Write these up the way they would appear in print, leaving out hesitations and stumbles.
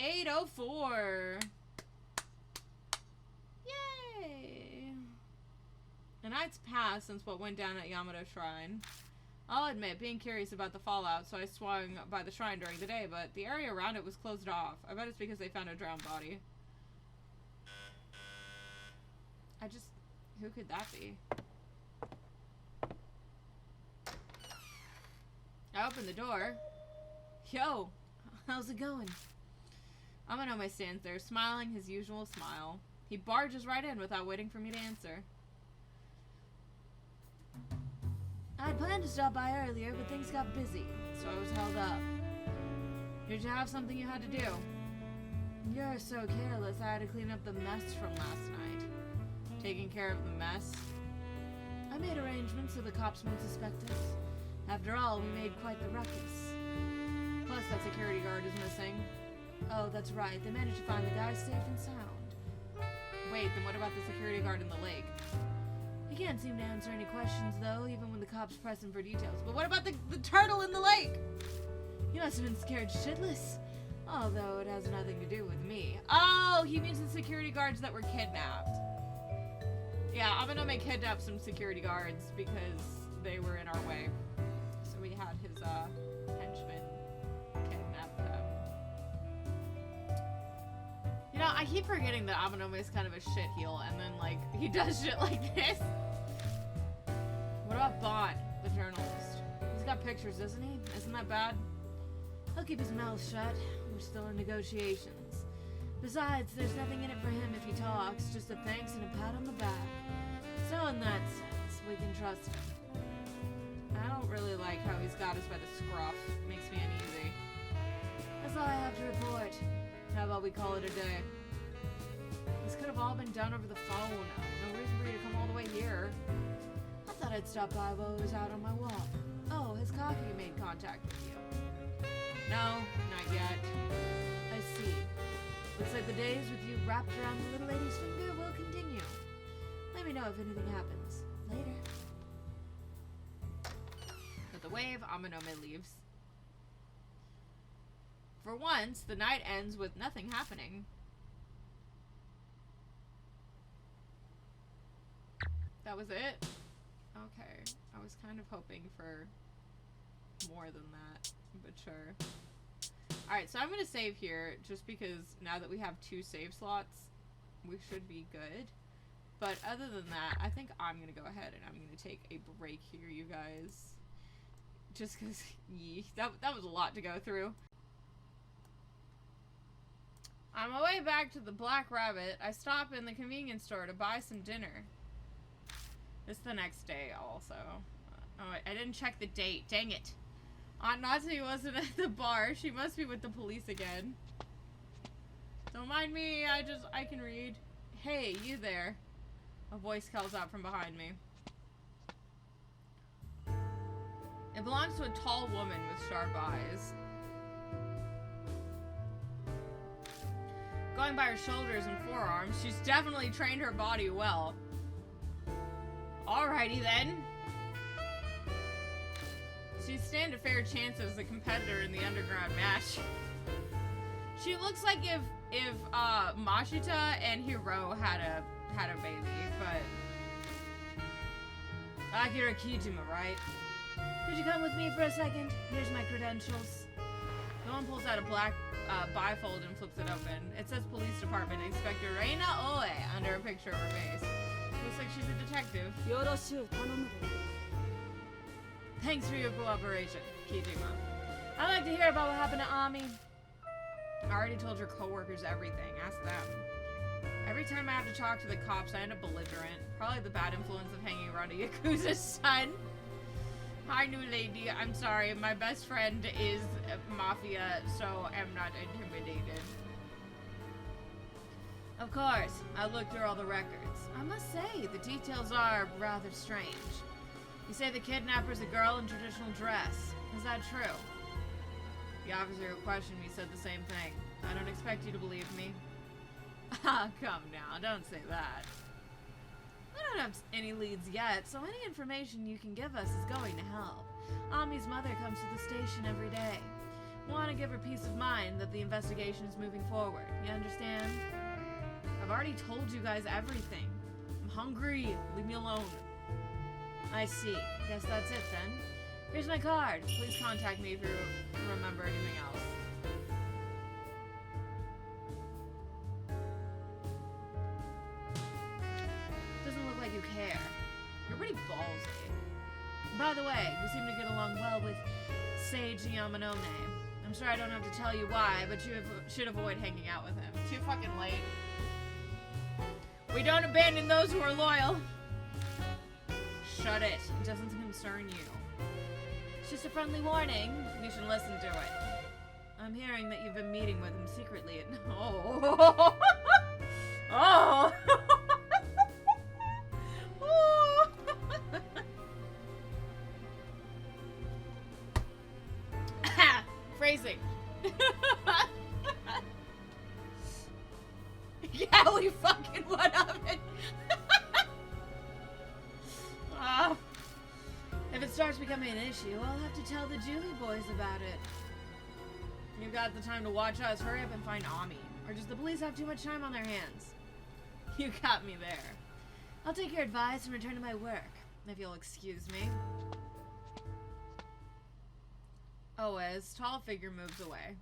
804. Yay! A night's passed since what went down at Yamato Shrine. I'll admit, being curious about the fallout, so I swung by the shrine during the day, but the area around it was closed off. I bet it's because they found a drowned body. Who could that be? I opened the door. Yo, how's it going? Amanome stands there, smiling his usual smile. He barges right in without waiting for me to answer. I had planned to stop by earlier, but things got busy, so I was held up. Did you have something you had to do? You're so careless, I had to clean up the mess from last night. Taking care of the mess? I made arrangements so the cops won't suspect us. After all, we made quite the ruckus. Plus, that security guard is missing. Oh, that's right. They managed to find the guy safe and sound. Wait, then what about the security guard in the lake? He can't seem to answer any questions, though, even when the cops press him for details. But what about the turtle in the lake? He must have been scared shitless. Although it has nothing to do with me. Oh, he means the security guards that were kidnapped. Yeah, Amanome kidnapped some security guards because they were in our way. So we had his henchmen kidnap them. You know, I keep forgetting that Amanome is kind of a shitheel, and then, like, he does shit like this. What about Bond, the journalist? He's got pictures, doesn't he? Isn't that bad? He'll keep his mouth shut. We're still in negotiations. Besides, there's nothing in it for him if he talks, just a thanks and a pat on the back. So in that sense, we can trust him. I don't really like how he's got us by the scruff. Makes me uneasy. That's all I have to report. How about we call it a day? This could have all been done over the phone. No reason for you to come all the way here. I thought I'd stop by while I was out on my walk. Oh, has Kaki made contact with you? No, not yet. I see. Looks like the days with you wrapped around the little lady's finger will continue. Let me know if anything happens. Later. With the wave, Amanome leaves. For once, the night ends with nothing happening. That was it? Okay. I was kind of hoping for more than that, but sure. Alright, so I'm going to save here just because now that we have 2 save slots, we should be good. But other than that, I think I'm going to go ahead and I'm going to take a break here, you guys. Just because, that was a lot to go through. On my way back to the Black Rabbit, I stop in the convenience store to buy some dinner. It's the next day also. Oh, I didn't check the date. Dang it. Aunt Natsu wasn't at the bar. She must be with the police again. Don't mind me. I can read. Hey, you there. A voice calls out from behind me. It belongs to a tall woman with sharp eyes. Going by her shoulders and forearms, she's definitely trained her body well. Alrighty then. She stand a fair chance as a competitor in the underground match. She looks like if Mashita and Hiro had a baby, but Akira Kijima, right? Could you come with me for a second? Here's my credentials. No one pulls out a black bifold and flips it open. It says Police Department Inspector Reina Oe under a picture of her face. Looks like she's a detective. Thanks for your cooperation, Kijima. I'd like to hear about what happened to Ami. I already told your coworkers everything. Ask them. Every time I have to talk to the cops, I end up belligerent. Probably the bad influence of hanging around a Yakuza's son. Hi, new lady. I'm sorry. My best friend is mafia, so I'm not intimidated. Of course. I looked through all the records. I must say, the details are rather strange. You say the kidnapper's a girl in traditional dress. Is that true? The officer who questioned me said the same thing. I don't expect you to believe me. Ah, come now. Don't say that. I don't have any leads yet, so any information you can give us is going to help. Ami's mother comes to the station every day. Want to give her peace of mind that the investigation is moving forward. You understand? I've already told you guys everything. I'm hungry. Leave me alone. I see. Guess that's it then. Here's my card. Please contact me if you remember anything else. Doesn't look like you care. You're pretty ballsy. By the way, you seem to get along well with Sage Yamanome. I'm sure I don't have to tell you why, but you should avoid hanging out with him. Too fucking late. We don't abandon those who are loyal. Shut it. It doesn't concern you. It's just a friendly warning. You should listen to it. I'm hearing that you've been meeting with him secretly at... Oh. Oh. Oh. Phrasing. Yeah, we fucking went up it. If it starts becoming an issue, I'll have to tell the Julie boys about it. You've got the time to watch us. Hurry up and find Ami. Or does the police have too much time on their hands? You got me there. I'll take your advice and return to my work, if you'll excuse me. Oh, as tall figure moves away.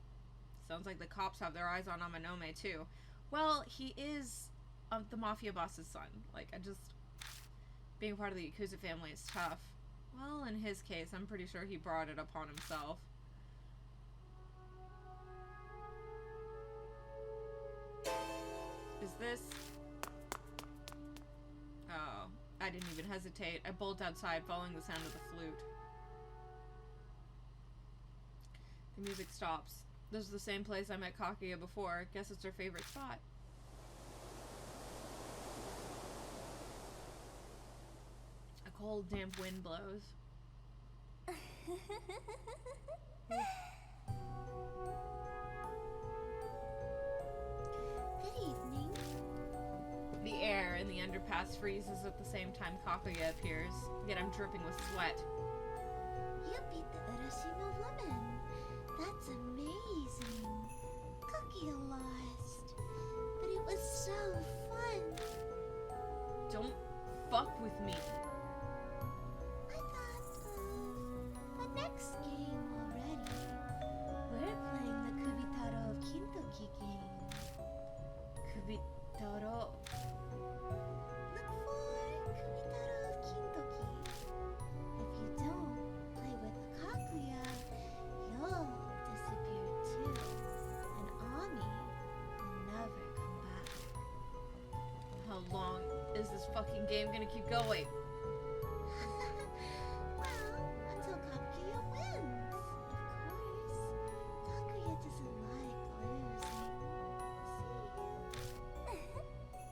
Sounds like the cops have their eyes on Amanome too. Well, he is the mafia boss's son. Like, being part of the Yakuza family is tough. Well, in his case, I'm pretty sure he brought it upon himself. Is this... Oh, I didn't even hesitate. I bolt outside, following the sound of the flute. The music stops. This is the same place I met Kaguya before. Guess it's her favorite spot. A cold, damp wind blows. Good evening. The air in the underpass freezes at the same time Kaguya appears, yet I'm dripping with sweat. You beat the Urashima woman. That's amazing. Kaguya lost. But it was so fun. Don't fuck with me. I thought of the next game already. We're playing the Kubitarou of Kintoki game. Kubitarou. Look for Kubitarou of Kintoki. If you don't play with Kaguya, you'll disappear too. And Ami will never come back. How long is this fucking game gonna keep going? Well, until Kaguya wins, of course. Kaguya doesn't like losing. See?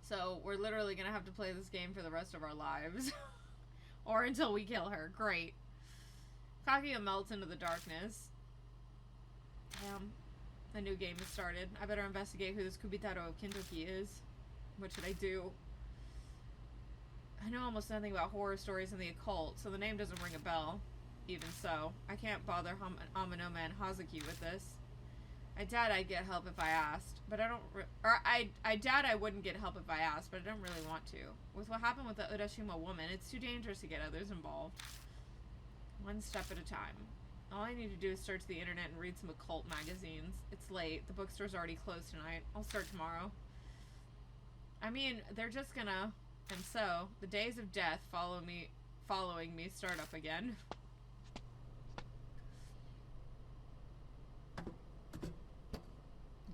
So, we're literally gonna have to play this game for the rest of our lives. Or until we kill her. Great. Kaguya melts into the darkness. Damn. A new game has started. I better investigate who this Kubitarou of Kintoki is. What should I do? I know almost nothing about horror stories and the occult, so the name doesn't ring a bell. Even so, I can't bother Amanome and Hazuki with this. I doubt I'd get help if I asked, but I don't I doubt I wouldn't get help if I asked, but I don't really want to. With what happened with the Urashima woman, it's too dangerous to get others involved. One step at a time. All I need to do is search the internet and read some occult magazines. It's late. The bookstore's already closed tonight. I'll start tomorrow. I mean, they're just gonna... And so, the days of death following me start up again.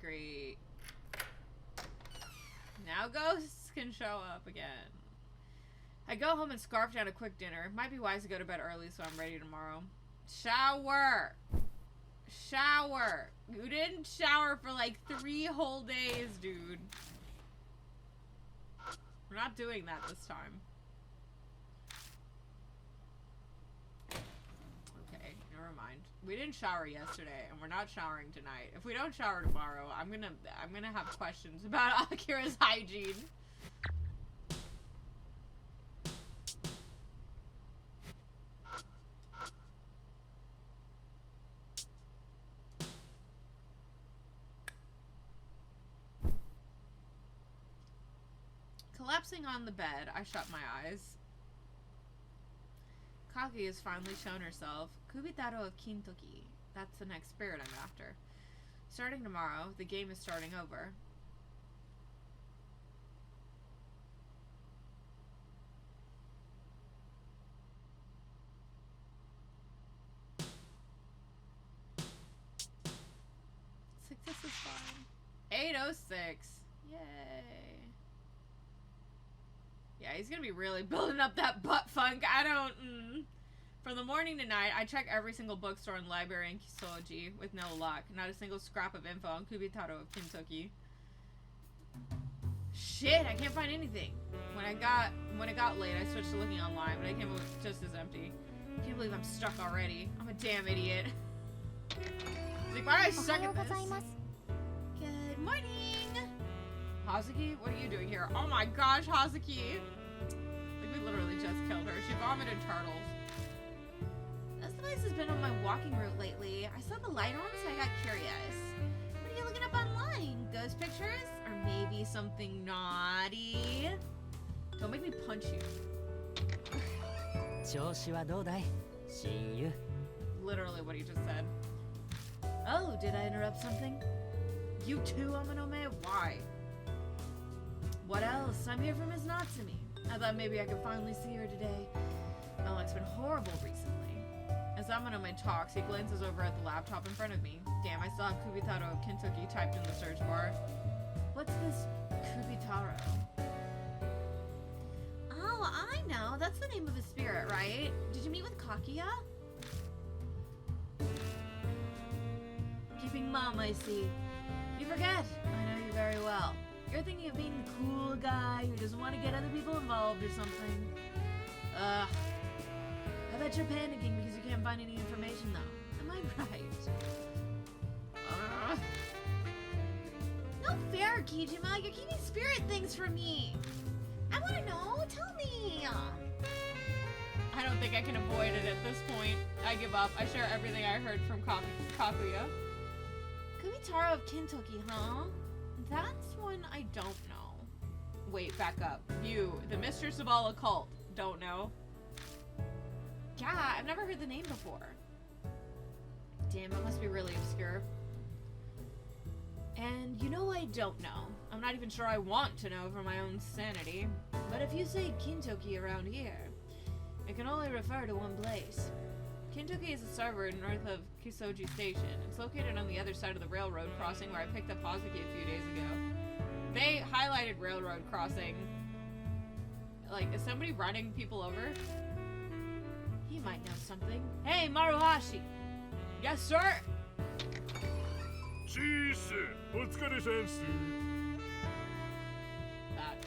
Great. Now ghosts can show up again. I go home and scarf down a quick dinner. Might be wise to go to bed early so I'm ready tomorrow. Shower! Shower! You didn't shower for like 3 whole days, dude. We're not doing that this time. Okay, never mind. We didn't shower yesterday, and we're not showering tonight. If we don't shower tomorrow, I'm gonna have questions about Akira's hygiene. Collapsing on the bed, I shut my eyes. Kagi has finally shown herself. Kubitarou of Kintoki. That's the next spirit I'm after. Starting tomorrow, the game is starting over. This is fine. 8:06. Yay. Yeah, he's gonna be really building up that butt funk. I don't. From the morning to night, I check every single bookstore and library in Kisoji with no luck. Not a single scrap of info on Kubitarou of Kintoki. Shit, I can't find anything. When it got late, I switched to looking online, but I came up with just as empty. I can't believe I'm stuck already. I'm a damn idiot. Like, why do I suck at this? Good morning! Hazuki, what are you doing here? Oh my gosh, Hazuki! Like, we literally just killed her. She vomited turtles. This place has been on my walking route lately. I saw the light on, so I got curious. What are you looking up online? Ghost pictures? Or maybe something naughty? Don't make me punch you. Literally what he just said. Oh, did I interrupt something? You too, Amanome? Why? What else? I'm here for Miss Natsumi. I thought maybe I could finally see her today. Oh, it's been horrible recently. As Amanome talks, he glances over at the laptop in front of me. Damn, I still have Kubitarou of Kintoki typed in the search bar. What's this Kubitarou? Oh, I know. That's the name of a spirit, right? Did you meet with Kakia? Keeping mum, I see. You forget. I know you very well. You're thinking of being the cool guy who doesn't want to get other people involved or something. I bet you're panicking because you can't find any information, though. Am I right? No fair, Kijima. You're keeping spirit things from me. I want to know. Tell me. I don't think I can avoid it at this point. I give up. I share everything I heard from Kakuya. Kubitarou of Kintoki, huh? That's one I don't know. Wait, back up. You, the mistress of all occult, don't know? Yeah, I've never heard the name before. Damn, it must be really obscure. And you know I don't know. I'm not even sure I want to know for my own sanity. But if you say Kintoki around here, it can only refer to one place. Kintoki is a suburb north of Kisoji Station. It's located on the other side of the railroad crossing where I picked up Hazuki a few days ago. They highlighted railroad crossing. Like, is somebody running people over? He might know something. Hey, Maruhashi! Yes, sir? That.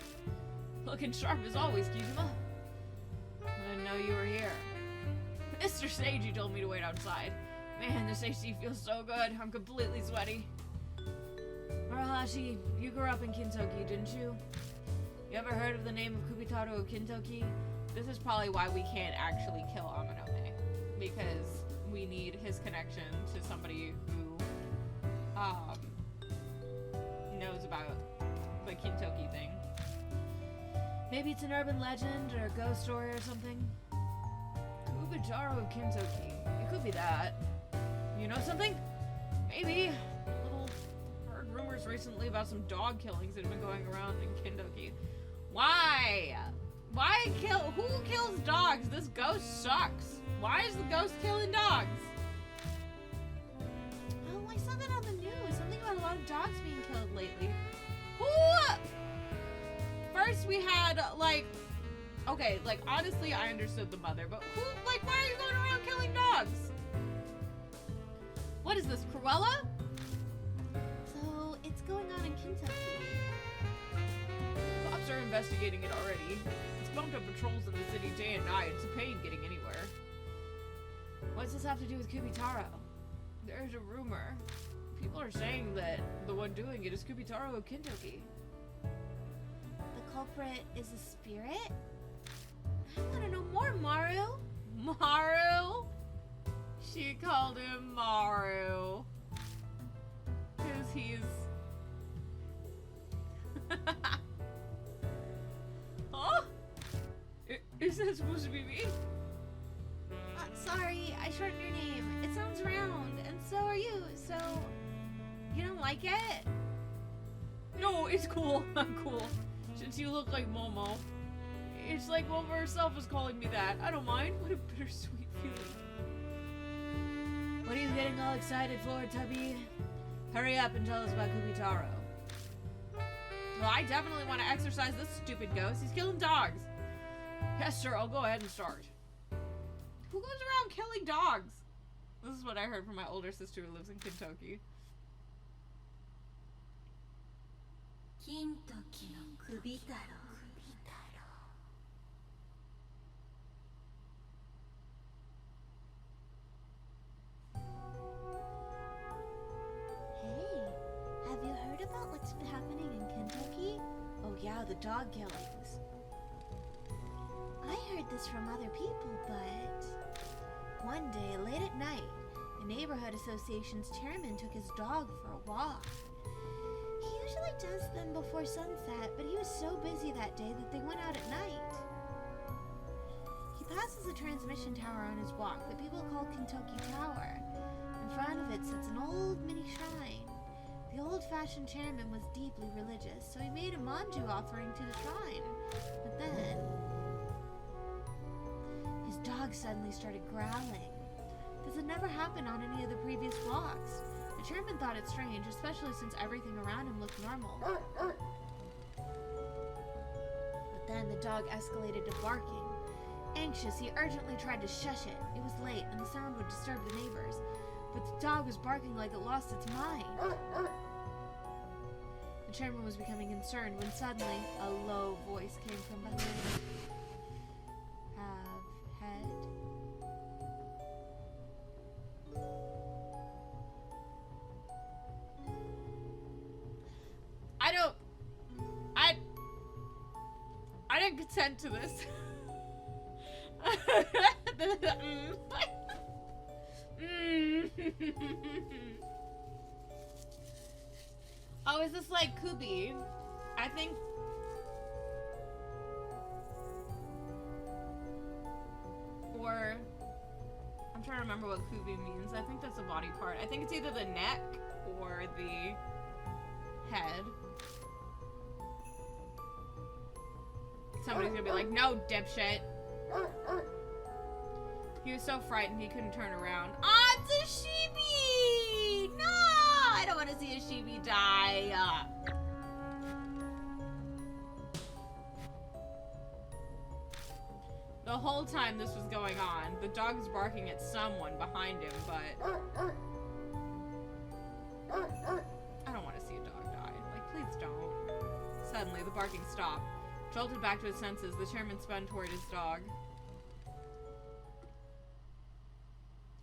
Looking sharp as always, Kijima. I didn't know you were here. Mr. Seiji told me to wait outside. Man, this AC feels so good. I'm completely sweaty. Maruhashi, you grew up in Kintoki, didn't you? You ever heard of the name of Kubitarou of Kintoki? This is probably why we can't actually kill Amanome. Because we need his connection to somebody who knows about the Kintoki thing. Maybe it's an urban legend or a ghost story or something. Kubitarou of Kintoki. It could be that. You know something? Maybe. Heard rumors recently about some dog killings that have been going around in Kintoki. Why? Why kill? Who kills dogs? This ghost sucks. Why is the ghost killing dogs? Oh, I saw that on the news. Something about a lot of dogs being killed lately. Who? First we had, like... Okay, like, honestly, I understood the mother, but who, like, why are you going around killing dogs? What is this, Cruella? So, it's going on in Kentucky. Cops are investigating it already. It's bumped up patrols in the city day and night. It's a pain getting anywhere. What does this have to do with Kubitarou? There's a rumor. People are saying that the one doing it is Kubitarou of Kintoki. The culprit is a spirit? I want to know more, Maru. Maru? She called him Maru. Because he's... Isn't that supposed to be me? Sorry, I shortened your name. It sounds round, and so are you, so... You don't like it? No, it's cool. I'm cool. Since you look like Momo. It's like Momo herself is calling me that. I don't mind. What a bittersweet feeling. What are you getting all excited for, Tubby? Hurry up and tell us about Kubitarou. Well, I definitely want to exercise this stupid ghost. He's killing dogs. Yes, sir. I'll go ahead and start. Who goes around killing dogs? This is what I heard from my older sister who lives in Kentucky. Kintoki no Kubitarou. Hey, have you heard about what's been happening in Kentucky? Oh yeah, the dog killings. I heard this from other people, but one day, late at night, the neighborhood association's chairman took his dog for a walk. He usually does them before sunset, but he was so busy that day that they went out at night. He passes a transmission tower on his walk that people call Kentucky Tower. In front of it sits an old mini shrine. The old-fashioned chairman was deeply religious, so he made a manju offering to the shrine. But then his dog suddenly started growling. This had never happened on any of the previous walks. The chairman thought it strange, especially since everything around him looked normal. But then the dog escalated to barking. Anxious, he urgently tried to shush it. It was late, and the sound would disturb the neighbors. But the dog was barking like it lost its mind. The chairman was becoming concerned when suddenly a low voice came from behind. Have head. I didn't consent to this. Oh, is this like Kubi? I think. Or I'm trying to remember what Kubi means. I think that's a body part. I think it's either the neck or the head. Somebody's gonna be like, no, dipshit. He was so frightened he couldn't turn around. Ah, it's a sheepy! No! I don't want to see a sheepy die. The whole time this was going on, the dog was barking at someone behind him, but I don't want to see a dog die. Like, please don't. Suddenly, the barking stopped. Jolted back to his senses, the chairman spun toward his dog.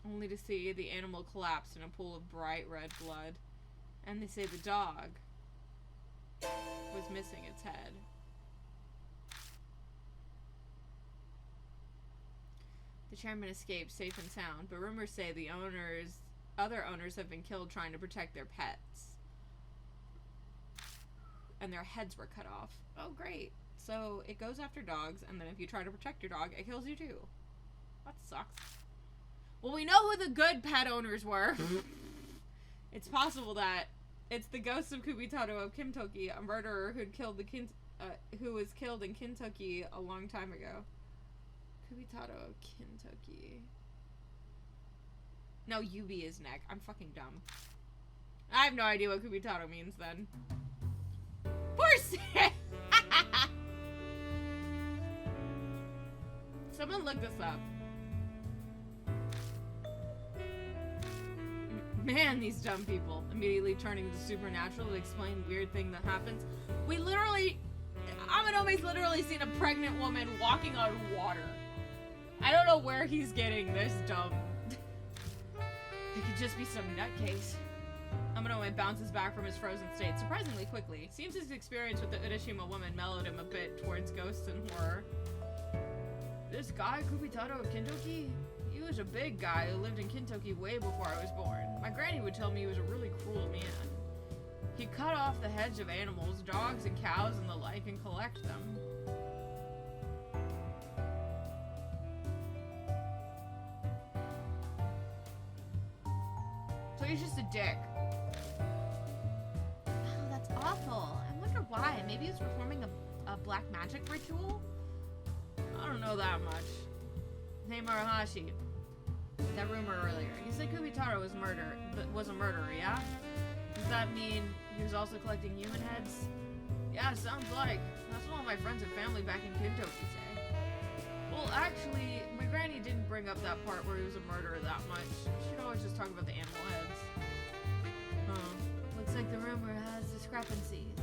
Only to see the animal collapse in a pool of bright red blood. And they say the dog was missing its head. The chairman escaped safe and sound, but rumors say the other owners have been killed trying to protect their pets. And their heads were cut off. Oh, great. So it goes after dogs, and then if you try to protect your dog, it kills you too. That sucks. Well, we know who the good pet owners were. It's possible that it's the ghost of Kubitarou of Kentucky, a murderer who was killed in Kentucky a long time ago. Kubitarou of Kentucky. No, Yubi is neck. I'm fucking dumb. I have no idea what Kubitarou means then. Poor Sam! Someone look this up. Man, these dumb people. Immediately turning to the supernatural to explain weird thing that happens. We literally... Amanome's literally seen a pregnant woman walking on water. I don't know where he's getting this dumb. It could just be some nutcase. Amanome bounces back from his frozen state surprisingly quickly. Seems his experience with the Urashima woman mellowed him a bit towards ghosts and horror. This guy, Kubitarou of Kentucky? He was a big guy who lived in Kentucky way before I was born. My granny would tell me he was a really cruel man. He cut off the heads of animals, dogs and cows and the like, and collect them. dick. Oh, that's awful. I wonder why. Maybe he was performing a black magic ritual? I don't know that much. Hey Maruhashi, that rumor earlier. You said Kubitarou was a murderer, yeah? Does that mean he was also collecting human heads? Yeah, sounds like. That's what all my friends and family back in Kintoki say. Well, actually, my granny didn't bring up that part where he was a murderer that much. She'd always just talk about the animal heads. Huh. Looks like the rumor has discrepancies.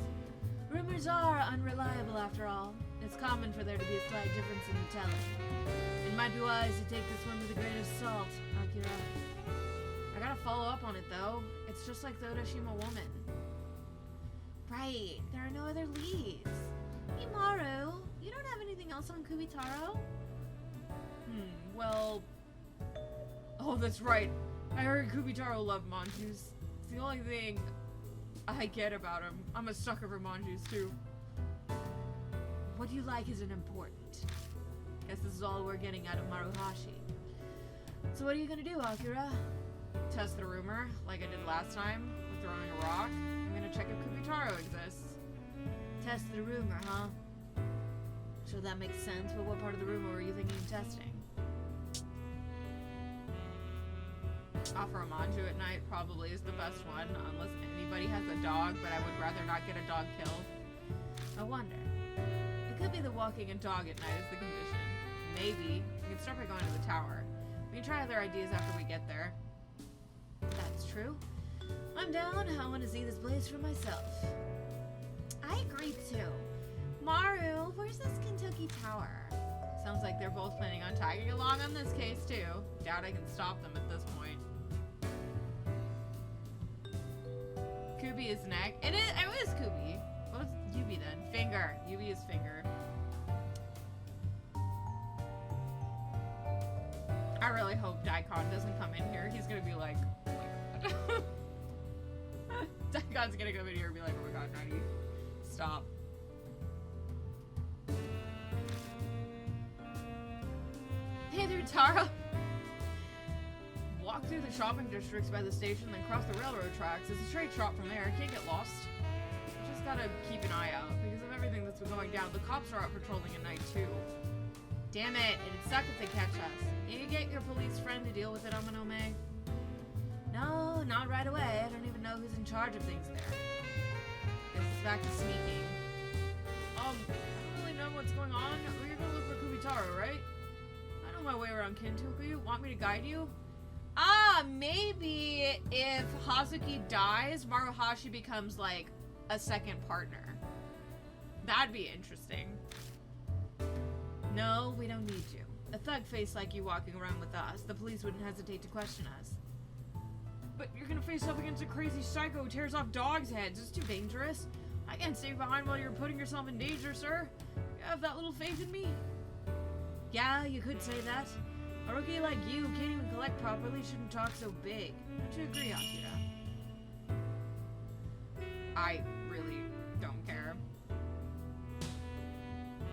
Rumors are unreliable after all. It's common for there to be a slight difference in the telling. It might be wise to take this one with a grain of salt, Akira. I gotta follow up on it though. It's just like the Odashima woman. Right, there are no other leads. Hey Maru, you don't have anything else on Kubitarou? Well... Oh, that's right. I heard Kubitarou loved manjus. It's the only thing I get about him. I'm a sucker for manjus too. What you like isn't important. Guess this is all we're getting out of Maruhashi. So what are you gonna do, Akira? Test the rumor, like I did last time, with throwing a rock. I'm gonna check if Kubitarou exists. Test the rumor, huh? Sure, that makes sense, but what part of the rumor were you thinking of testing? Offer a manju at night probably is the best one, unless anybody has a dog, but I would rather not get a dog killed. I wonder. It could be the walking a dog at night is the condition. Maybe. We can start by going to the tower. We can try other ideas after we get there. That's true. I'm down. I want to see this place for myself. I agree too. Maru, where's this Kentucky Tower? Sounds like they're both planning on tagging along on this case too. Doubt I can stop them at this point. Kubi is neck. It is Kubi. What was Yubi then? Finger. Yubi is finger. I really hope Daikon doesn't come in here. He's gonna be like, oh my god. Daikon's gonna come in here and be like, oh my god, Nighty, stop. Hey there, Tara. Walk through the shopping districts by the station, then cross the railroad tracks. It's a straight shot from there. Can't get lost. Just gotta keep an eye out because of everything that's been going down. The cops are out patrolling at night too. Damn it, it'd suck if they catch us. Can you get your police friend to deal with it, Amanome? No, not right away. I don't even know who's in charge of things there. Guess it's back to sneaking. I don't really know what's going on. We're gonna look for Kubitarou, right? I know my way around Kintoku. Want me to guide you? Maybe if Hazuki dies, Maruhashi becomes like a second partner. That'd be interesting. No, we don't need you. A thug face like you walking around with us. The police wouldn't hesitate to question us. But you're gonna face up against a crazy psycho who tears off dogs' heads. It's too dangerous. I can't stay behind while you're putting yourself in danger, sir. You have that little faith in me? Yeah, you could say that. A rookie like you who can't even collect properly shouldn't talk so big. Don't you agree, Akira? I really don't care.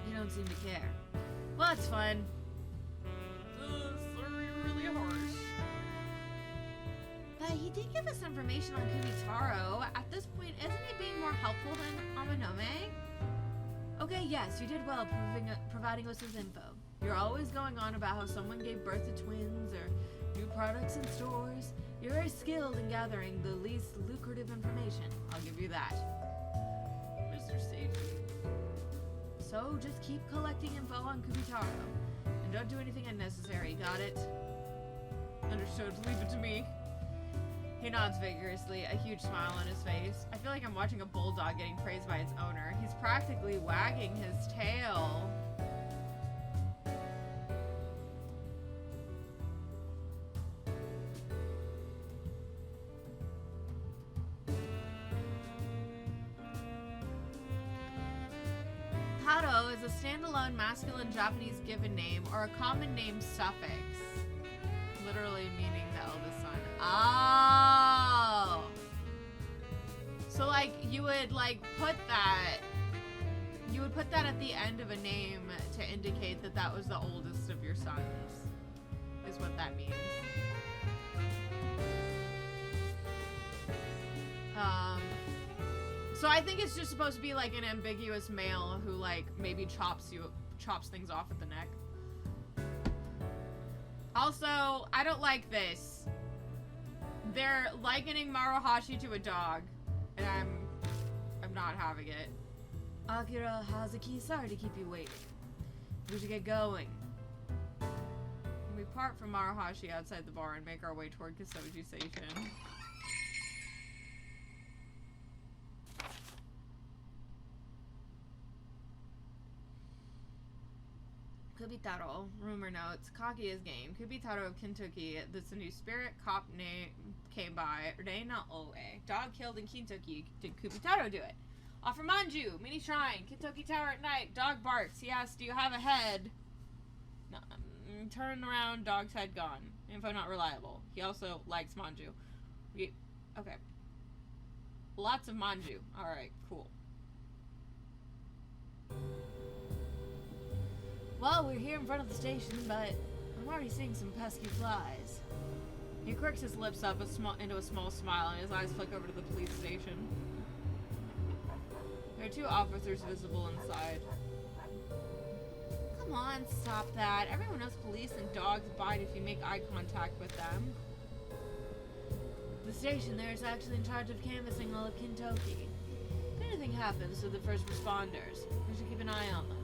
You don't seem to care. Well, that's fun. Sorry, really harsh. But he did give us information on Kubitarou. At this point, isn't he being more helpful than Amanome? Okay, yes, you did well providing us with info. You're always going on about how someone gave birth to twins or new products in stores. You're very skilled in gathering the least lucrative information. I'll give you that. Mr. Safety. So just keep collecting info on Kubitarou. And don't do anything unnecessary, got it? Understood, leave it to me. He nods vigorously, a huge smile on his face. I feel like I'm watching a bulldog getting praised by its owner. He's practically wagging his tail. Taro is a standalone masculine Japanese given name or a common name suffix, literally meaning the eldest son. Oh! So like you would like put that at the end of a name to indicate that that was the oldest of your sons, is what that means. So I think it's just supposed to be like an ambiguous male who like maybe chops things off at the neck. Also, I don't like this. They're likening Maruhashi to a dog, and I'm not having it. Akira Hazuki, sorry to keep you waiting. We should get going. We part from Maruhashi outside the bar and make our way toward Kisoji Station. Kubitarou, rumor notes, Kaguya's game. Kubitarou of Kentucky, that's a new spirit cop name came by. Reina Oe. Dog killed in Kentucky. Did Kubitarou do it? Offer manju, mini shrine, Kentucky Tower at night. Dog barks. He asks, do you have a head? No, turn around, dog's head gone. Info not reliable. He also likes manju. Okay. Lots of manju. Alright, cool. Well, we're here in front of the station, but I'm already seeing some pesky flies. He quirks his lips up into a small smile, and his eyes flick over to the police station. There are 2 officers visible inside. Come on, stop that. Everyone knows police and dogs bite if you make eye contact with them. The station there is actually in charge of canvassing all of Kentucky. If anything happens to the first responders, we should keep an eye on them.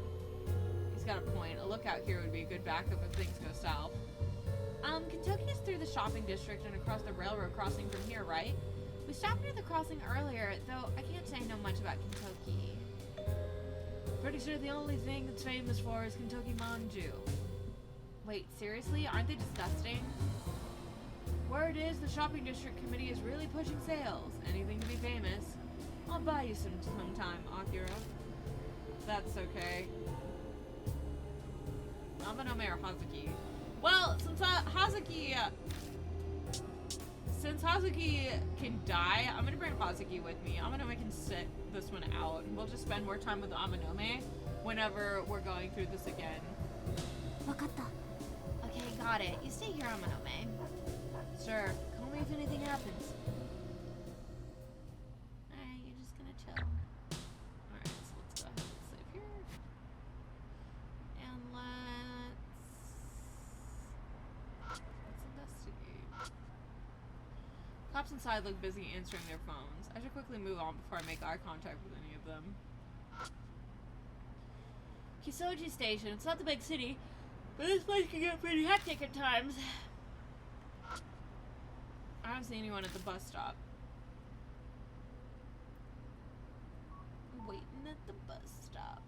He's got a point. A lookout here would be a good backup if things go south. Kentucky is through the shopping district and across the railroad crossing from here, right? We stopped near the crossing earlier, though I can't say I know much about Kentucky. Pretty sure the only thing it's famous for is Kentucky manju. Wait, seriously? Aren't they disgusting? Word is the shopping district committee is really pushing sales. Anything to be famous. I'll buy you some sometime, Akira. That's okay. Amanome or Hazuki? Well, since Hazuki can die, I'm gonna bring Hazuki with me. Amanome can sit this one out, and we'll just spend more time with Amanome whenever we're going through this again. Wakatta. Okay, got it. You stay here, Amanome. Sure. Call me if anything happens. Alright, you're just gonna chill. Alright, so let's go ahead and save here. And let's investigate. Cops inside look busy answering their phones. I should quickly move on before I make eye contact with any of them. Kisoji Station. It's not the big city, but this place can get pretty hectic at times. I don't see anyone at the bus stop. Waiting at the bus stop.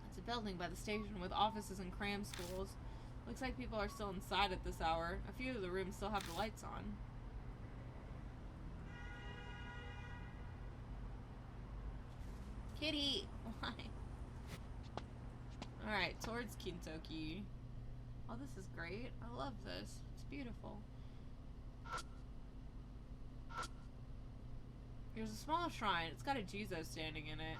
It's a building by the station with offices and cram schools. Looks like people are still inside at this hour. A few of the rooms still have the lights on. Kitty! Why? Alright, towards Kentucky. Oh, this is great. I love this. It's beautiful. There's a small shrine. It's got a Jizo standing in it.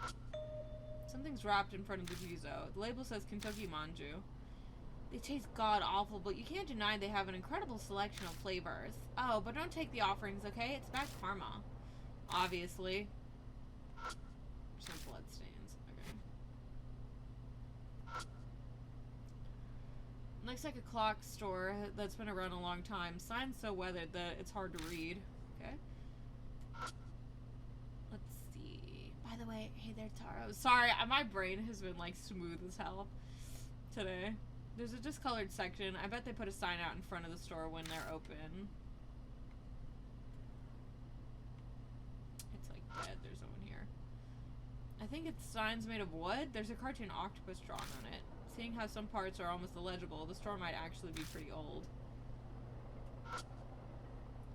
Something's wrapped in front of the Jizo. The label says Kentucky manju. They taste god-awful, but you can't deny they have an incredible selection of flavors. Oh, but don't take the offerings, okay? It's bad karma. Obviously. Some blood stains. Okay. Looks like a clock store that's been around a long time. Sign's so weathered that it's hard to read. Okay. Let's see. By the way, hey there, Taro. Sorry, my brain has been like smooth as hell today. There's a discolored section. I bet they put a sign out in front of the store when they're open. It's like dead. There's no one here. I think its sign's made of wood. There's a cartoon octopus drawn on it. Seeing how some parts are almost illegible, the store might actually be pretty old.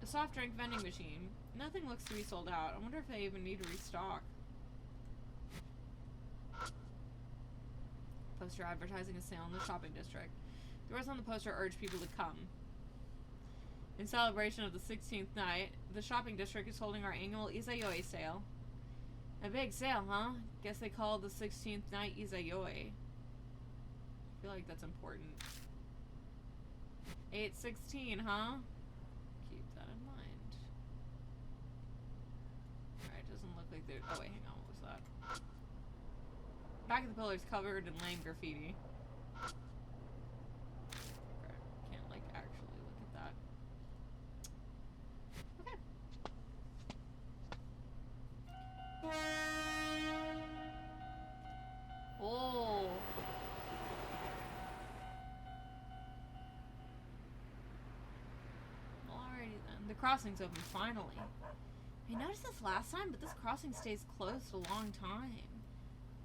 A soft drink vending machine. Nothing looks to be sold out. I wonder if they even need to restock. Poster advertising a sale in the shopping district. The words on the poster urge people to come. In celebration of the 16th night, the shopping district is holding our annual Izayoi sale. A big sale, huh? Guess they call the 16th night Izayoi. I feel like that's important. 8/16, huh? Keep that in mind. there. Oh wait, hang on. What was that? Back of the pillar's covered in lame graffiti. Okay, can't like actually look at that. Okay. Oh. Alrighty then. The crossing's open finally. I noticed this last time, but this crossing stays closed a long time.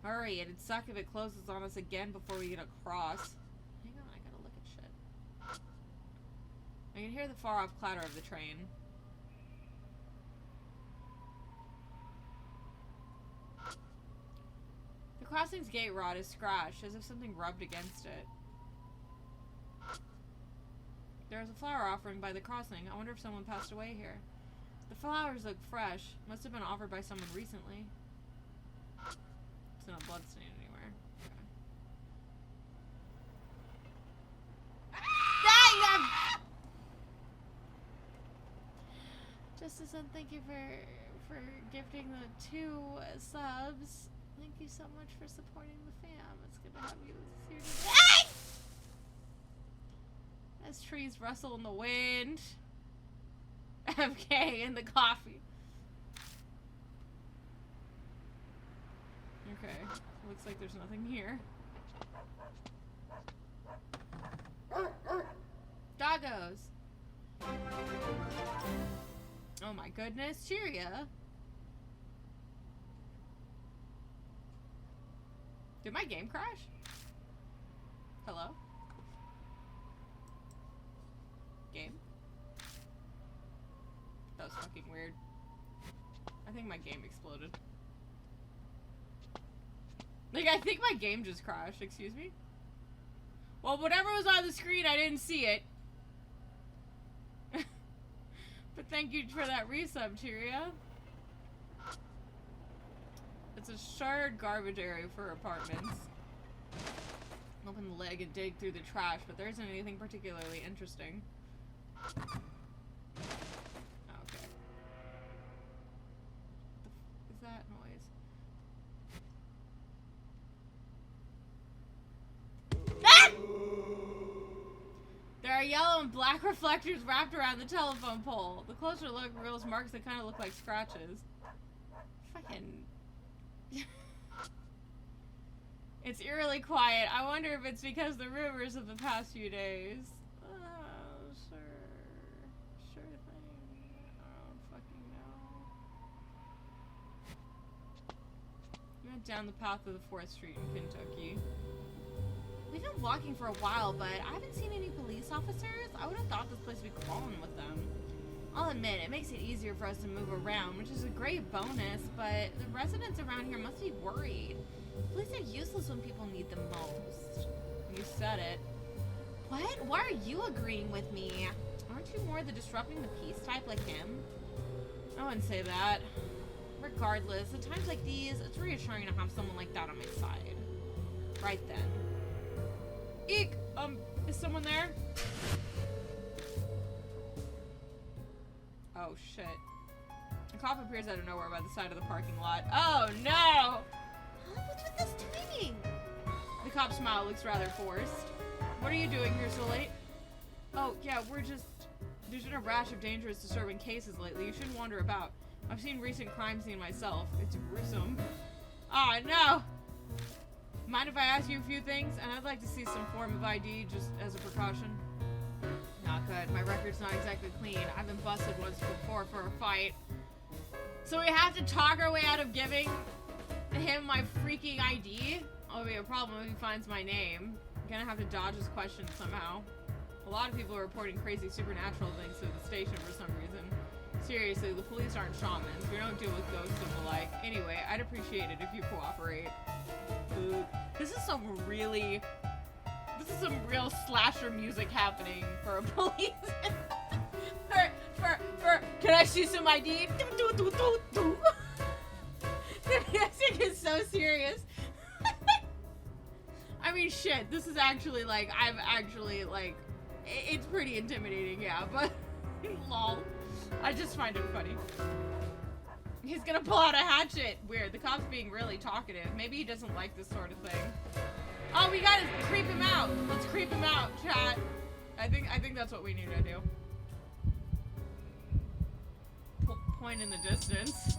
Hurry, it'd suck if it closes on us again before we get across. Hang on, I gotta look at shit. I can hear the far-off clatter of the train. The crossing's gate rod is scratched, as if something rubbed against it. There is a flower offering by the crossing. I wonder if someone passed away here. The flowers look fresh. Must have been offered by someone recently. It's not a blood stain anywhere. Okay. Justin, thank you for gifting the 2 subs. Thank you so much for supporting the fam. It's good to have you here today. As trees rustle in the wind. MK in the coffee. Okay, looks like there's nothing here. Doggos. Oh my goodness, Cheeria. Did my game crash? Hello? Game? That was fucking weird. I think my game exploded. Like, I think my game just crashed. Excuse me? Well, whatever was on the screen, I didn't see it. But thank you for that resub, Tyria. It's a shared garbage area for apartments. Open the leg and dig through the trash, but there isn't anything particularly interesting. Okay. What the f is that noise? Ah! There are yellow and black reflectors wrapped around the telephone pole. The closer look reveals marks that kind of look like scratches. Fucking... It's eerily quiet. I wonder if it's because the rumors of the past few days. Oh, sure. Sure thing. I don't fucking know. We went down the path of the 4th Street in Kentucky. We've been walking for a while, but I haven't seen any police officers. I would have thought this place would be crawling with them. I'll admit, it makes it easier for us to move around, which is a great bonus, but the residents around here must be worried. Police are useless when people need them most. You said it. What? Why are you agreeing with me? Aren't you more the disrupting the peace type like him? I wouldn't say that. Regardless, at times like these, it's reassuring to have someone like that on my side. Right then. Eek! Is someone there? Oh, shit. A cop appears out of nowhere by the side of the parking lot. Oh, no! What's with this timing? The cop's smile looks rather forced. What are you doing here so late? Oh, yeah, we're just... There's been a rash of dangerous, disturbing cases lately. You shouldn't wander about. I've seen recent crime scene myself. It's gruesome. Oh, no! Mind if I ask you a few things? And I'd like to see some form of ID just as a precaution. Not good. My record's not exactly clean. I've been busted once before for a fight. So we have to talk our way out of giving him my freaking ID? It'll be a problem if he finds my name. I'm gonna have to dodge his questions somehow. A lot of people are reporting crazy supernatural things to the station for some reason. Seriously, the police aren't shamans. We don't deal with ghosts and the like. Anyway, I'd appreciate it if you cooperate. Ooh. This is some real slasher music happening for a police. Can I see some ID? The music is so serious. I mean, shit, this is actually, like, it's pretty intimidating, yeah, but, lol. I just find it funny. He's gonna pull out a hatchet. Weird. The cop's being really talkative. Maybe he doesn't like this sort of thing. Oh, we gotta creep him out. Let's creep him out, chat. I think that's what we need to do. Point in the distance.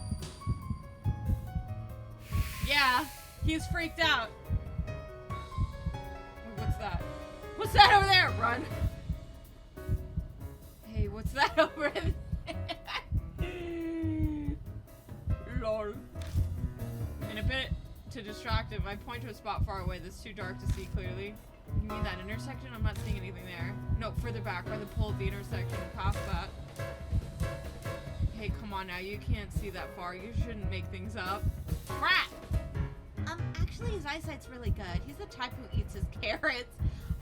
Yeah, he's freaked out. What's that? What's that over there? Run. Hey, what's that over there? Lol. In a bit to distract him, I point to a spot far away that's too dark to see clearly. You mean that intersection? I'm not seeing anything there. No, further back, by the pole of the intersection, past that. Hey, come on now, you can't see that far. You shouldn't make things up. Crap! Actually his eyesight's really good. He's the type who eats his carrots.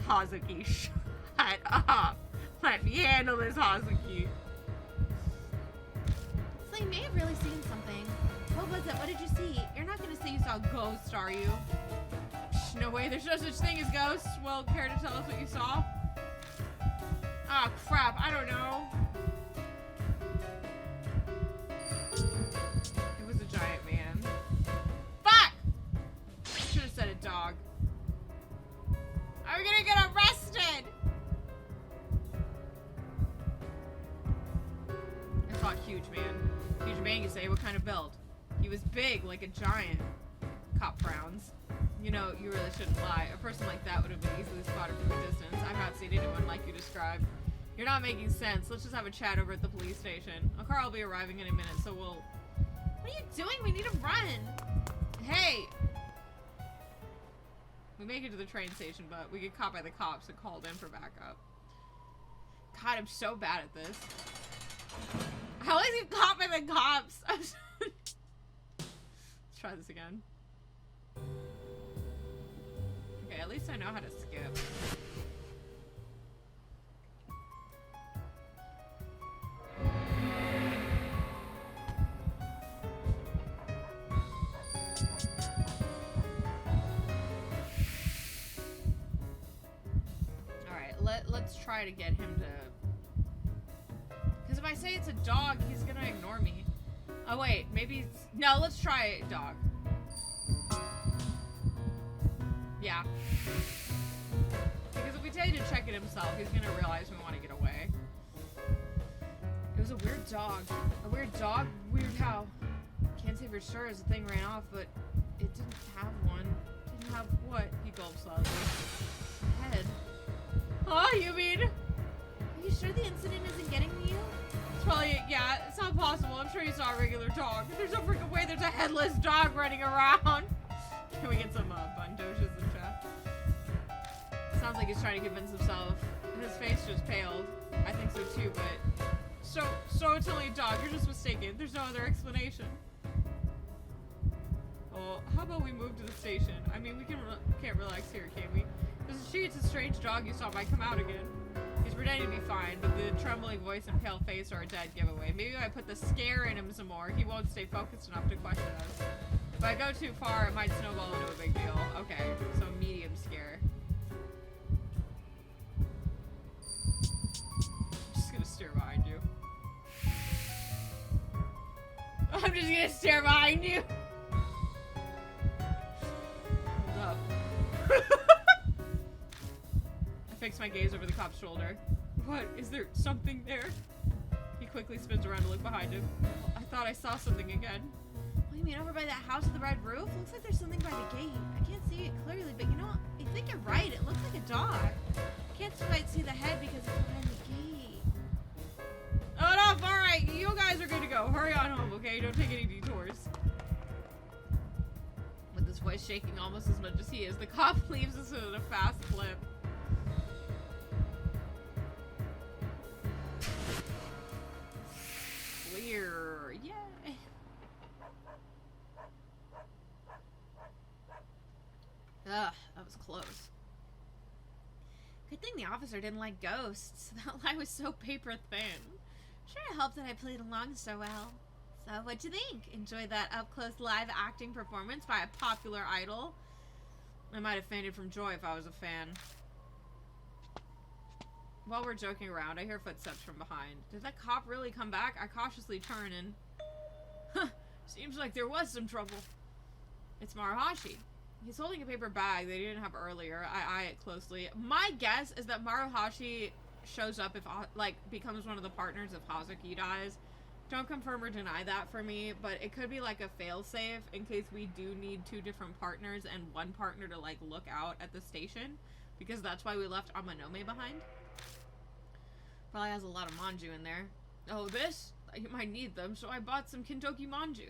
Hazuki, shut up. Let me handle this, Hazuki. So you may have really seen something. What was it? What did you see? You're not gonna say you saw a ghost, are you? No way, there's no such thing as ghosts. Well, care to tell us what you saw? Ah, crap, I don't know. It was a giant man. Fuck! Should have said a dog. I'm gonna get arrested! I thought huge man. Huge man, you say? What kind of build? He was big, like a giant. Cop frowns. You know, you really shouldn't lie. A person like that would have been easily spotted from a distance. I've not seen anyone like you described. You're not making sense. Let's just have a chat over at the police station. A car will be arriving in a minute, so we'll... What are you doing? We need to run. Hey! We make it to the train station, but we get caught by the cops and called in for backup. God, I'm so bad at this. I always get caught by the cops. Let's try this again. Okay, at least I know how to skip. Alright, let's try to get him to... Because if I say it's a dog, he's gonna ignore me. Oh wait, maybe it's... No, let's try dog. Yeah. Because if we tell you to check it himself, he's gonna realize we want to get away. It was a weird dog. A weird dog? Weird how? Can't say for sure as the thing ran off, but it didn't have one. Didn't have what? He gulps loudly. Head. Oh, you mean? Are you sure the incident isn't getting to you? It's probably, yeah, it's not possible. I'm sure you saw a regular dog. There's no freaking way there's a headless dog running around. Can we get some bundoshes in chat? Sounds like he's trying to convince himself. His face just paled. I think so too, but... So it's only a dog. You're just mistaken. There's no other explanation. Well, how about we move to the station? I mean, we can't relax here, can we? It's a strange dog you saw might come out again. He's pretending to be fine, but the trembling voice and pale face are a dead giveaway. Maybe if I put the scare in him some more, he won't stay focused enough to question us. If I go too far, it might snowball into a big deal. Okay, so medium scare. I'm just gonna stare behind you. I'm just gonna stare behind you. Hold up. I fix my gaze over the cop's shoulder. What? Is there something there? He quickly spins around to look behind him. I thought I saw something again. What do you mean, over by that house with the red roof? Looks like there's something by the gate. I can't see it clearly, but you know what? I think you're right. It looks like a dog. Can't quite see the head because it's behind the gate. Oh no! Alright, you guys are good to go. Hurry on home, okay? Don't take any detours. With his voice shaking almost as much as he is, the cop leaves us at a fast clip. Clear. Yay. Ugh, that was close. Good thing the officer didn't like ghosts. That lie was so paper thin. Sure it helped that I played along so well. So what'd you think? Enjoy that up-close live acting performance by a popular idol? I might have fainted from joy if I was a fan. While we're joking around, I hear footsteps from behind. Did that cop really come back? I cautiously turn and... Seems like there was some trouble. It's Maruhashi. He's holding a paper bag that he didn't have earlier. I eye it closely. My guess is that Maruhashi shows up if, like, becomes one of the partners if Hazuki dies. Don't confirm or deny that for me, but it could be like a failsafe in case we do need 2 different partners and one partner to, like, look out at the station. Because that's why we left Amanome behind. Probably has a lot of manju in there. Oh, this? You might need them, so I bought some Kintoki manju.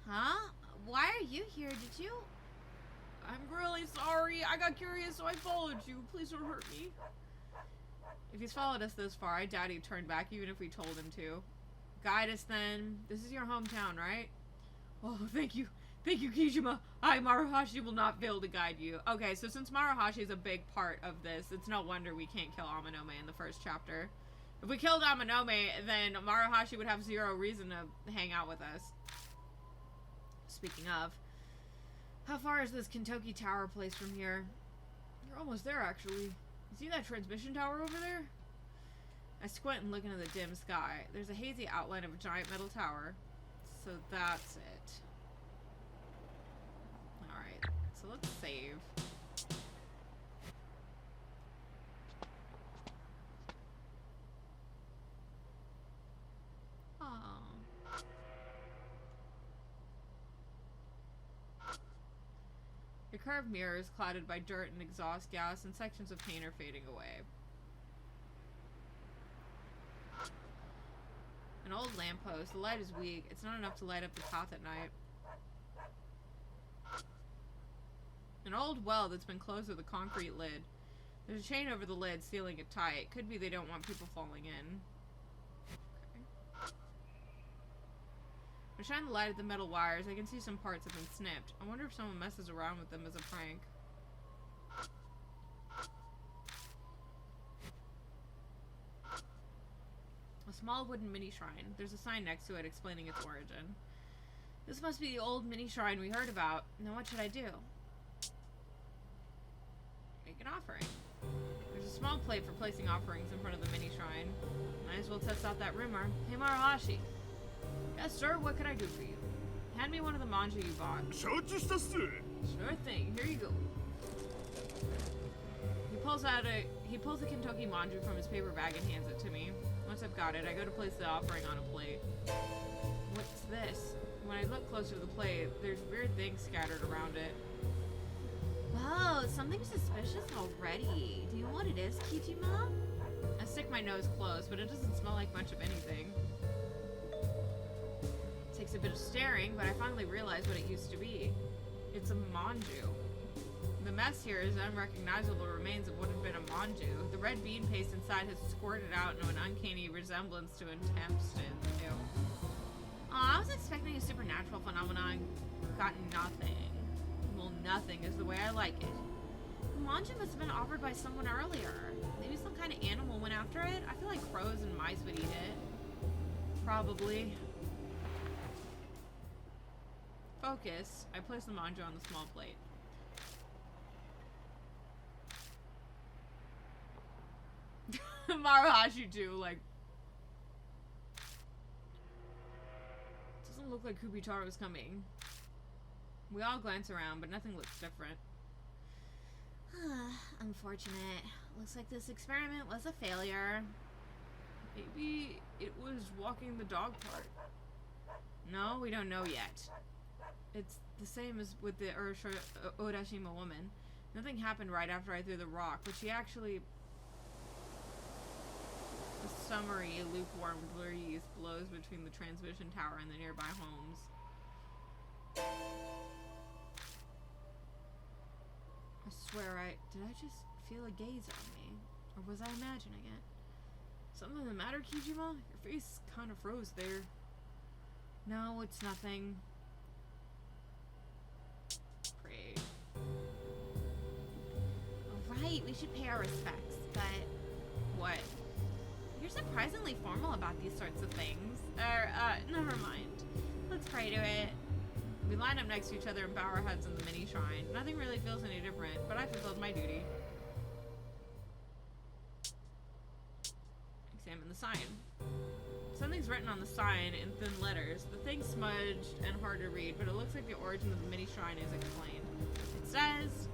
Huh? Why are you here? Did you? I'm really sorry. I got curious, so I followed you. Please don't hurt me. If he's followed us this far, I doubt he'd turn back even if we told him to. Guide us then. This is your hometown, right? Oh, thank you. Thank you, Kijima. Maruhashi will not fail to guide you. Okay, so since Maruhashi is a big part of this, it's no wonder we can't kill Amanome in the first chapter. If we killed Amanome, then Maruhashi would have 0 reason to hang out with us. Speaking of, how far is this Kintoki Tower place from here? You're almost there, actually. You see that transmission tower over there? I squint and look into the dim sky. There's a hazy outline of a giant metal tower. So that's it. Alright, so let's save. The curved mirror is clouded by dirt and exhaust gas, and sections of paint are fading away. An old lamppost. The light is weak. It's not enough to light up the path at night. An old well that's been closed with a concrete lid. There's a chain over the lid, sealing it tight. Could be they don't want people falling in. I shine the light at the metal wires. I can see some parts have been snipped. I wonder if someone messes around with them as a prank. A small wooden mini shrine. There's a sign next to it explaining its origin. This must be the old mini shrine we heard about. Now what should I do? Make an offering. There's a small plate for placing offerings in front of the mini shrine. Might as well test out that rumor. Hey Maruhashi. Yes, sir. What can I do for you? Hand me one of the manju you bought. Sure thing. Here you go. He pulls a Kintoki manju from his paper bag and hands it to me. Once I've got it, I go to place the offering on a plate. What's this? When I look closer to the plate, there's weird things scattered around it. Whoa, something suspicious already. Do you know what it is, Kijima? I stick my nose close, but it doesn't smell like much of anything. Takes a bit of staring, but I finally realize what it used to be. It's a manju. The mess here is unrecognizable remains of what had been a manju. The red bean paste inside has squirted out into an uncanny resemblance to a intestine. Ew. Aw, I was expecting a supernatural phenomenon. Got nothing. Well, nothing is the way I like it. The manju must have been offered by someone earlier. Maybe some kind of animal went after it? I feel like crows and mice would eat it. Probably. Focus. I place the manju on the small plate. Maruhashi too, like. Doesn't look like Kubitarou is coming. We all glance around, but nothing looks different. Unfortunate. Looks like this experiment was a failure. Maybe it was walking the dog part. No, we don't know yet. It's the same as with the Urashima woman. Nothing happened right after I threw the rock, but she actually... A summery, lukewarm breeze blows between the transmission tower and the nearby homes. I swear did I just feel a gaze on me? Or was I imagining it? Something the matter, Kijima? Your face kind of froze there. No, it's nothing. Pray. Alright, we should pay our respects, but... What? You're surprisingly formal about these sorts of things. Never mind. Let's pray to it. We line up next to each other and bow our heads in the mini shrine. Nothing really feels any different, but I fulfilled my duty. Examine the sign. It Something's written on the sign in thin letters. The thing's smudged and hard to read, but it looks like the origin of the mini shrine is explained. It says,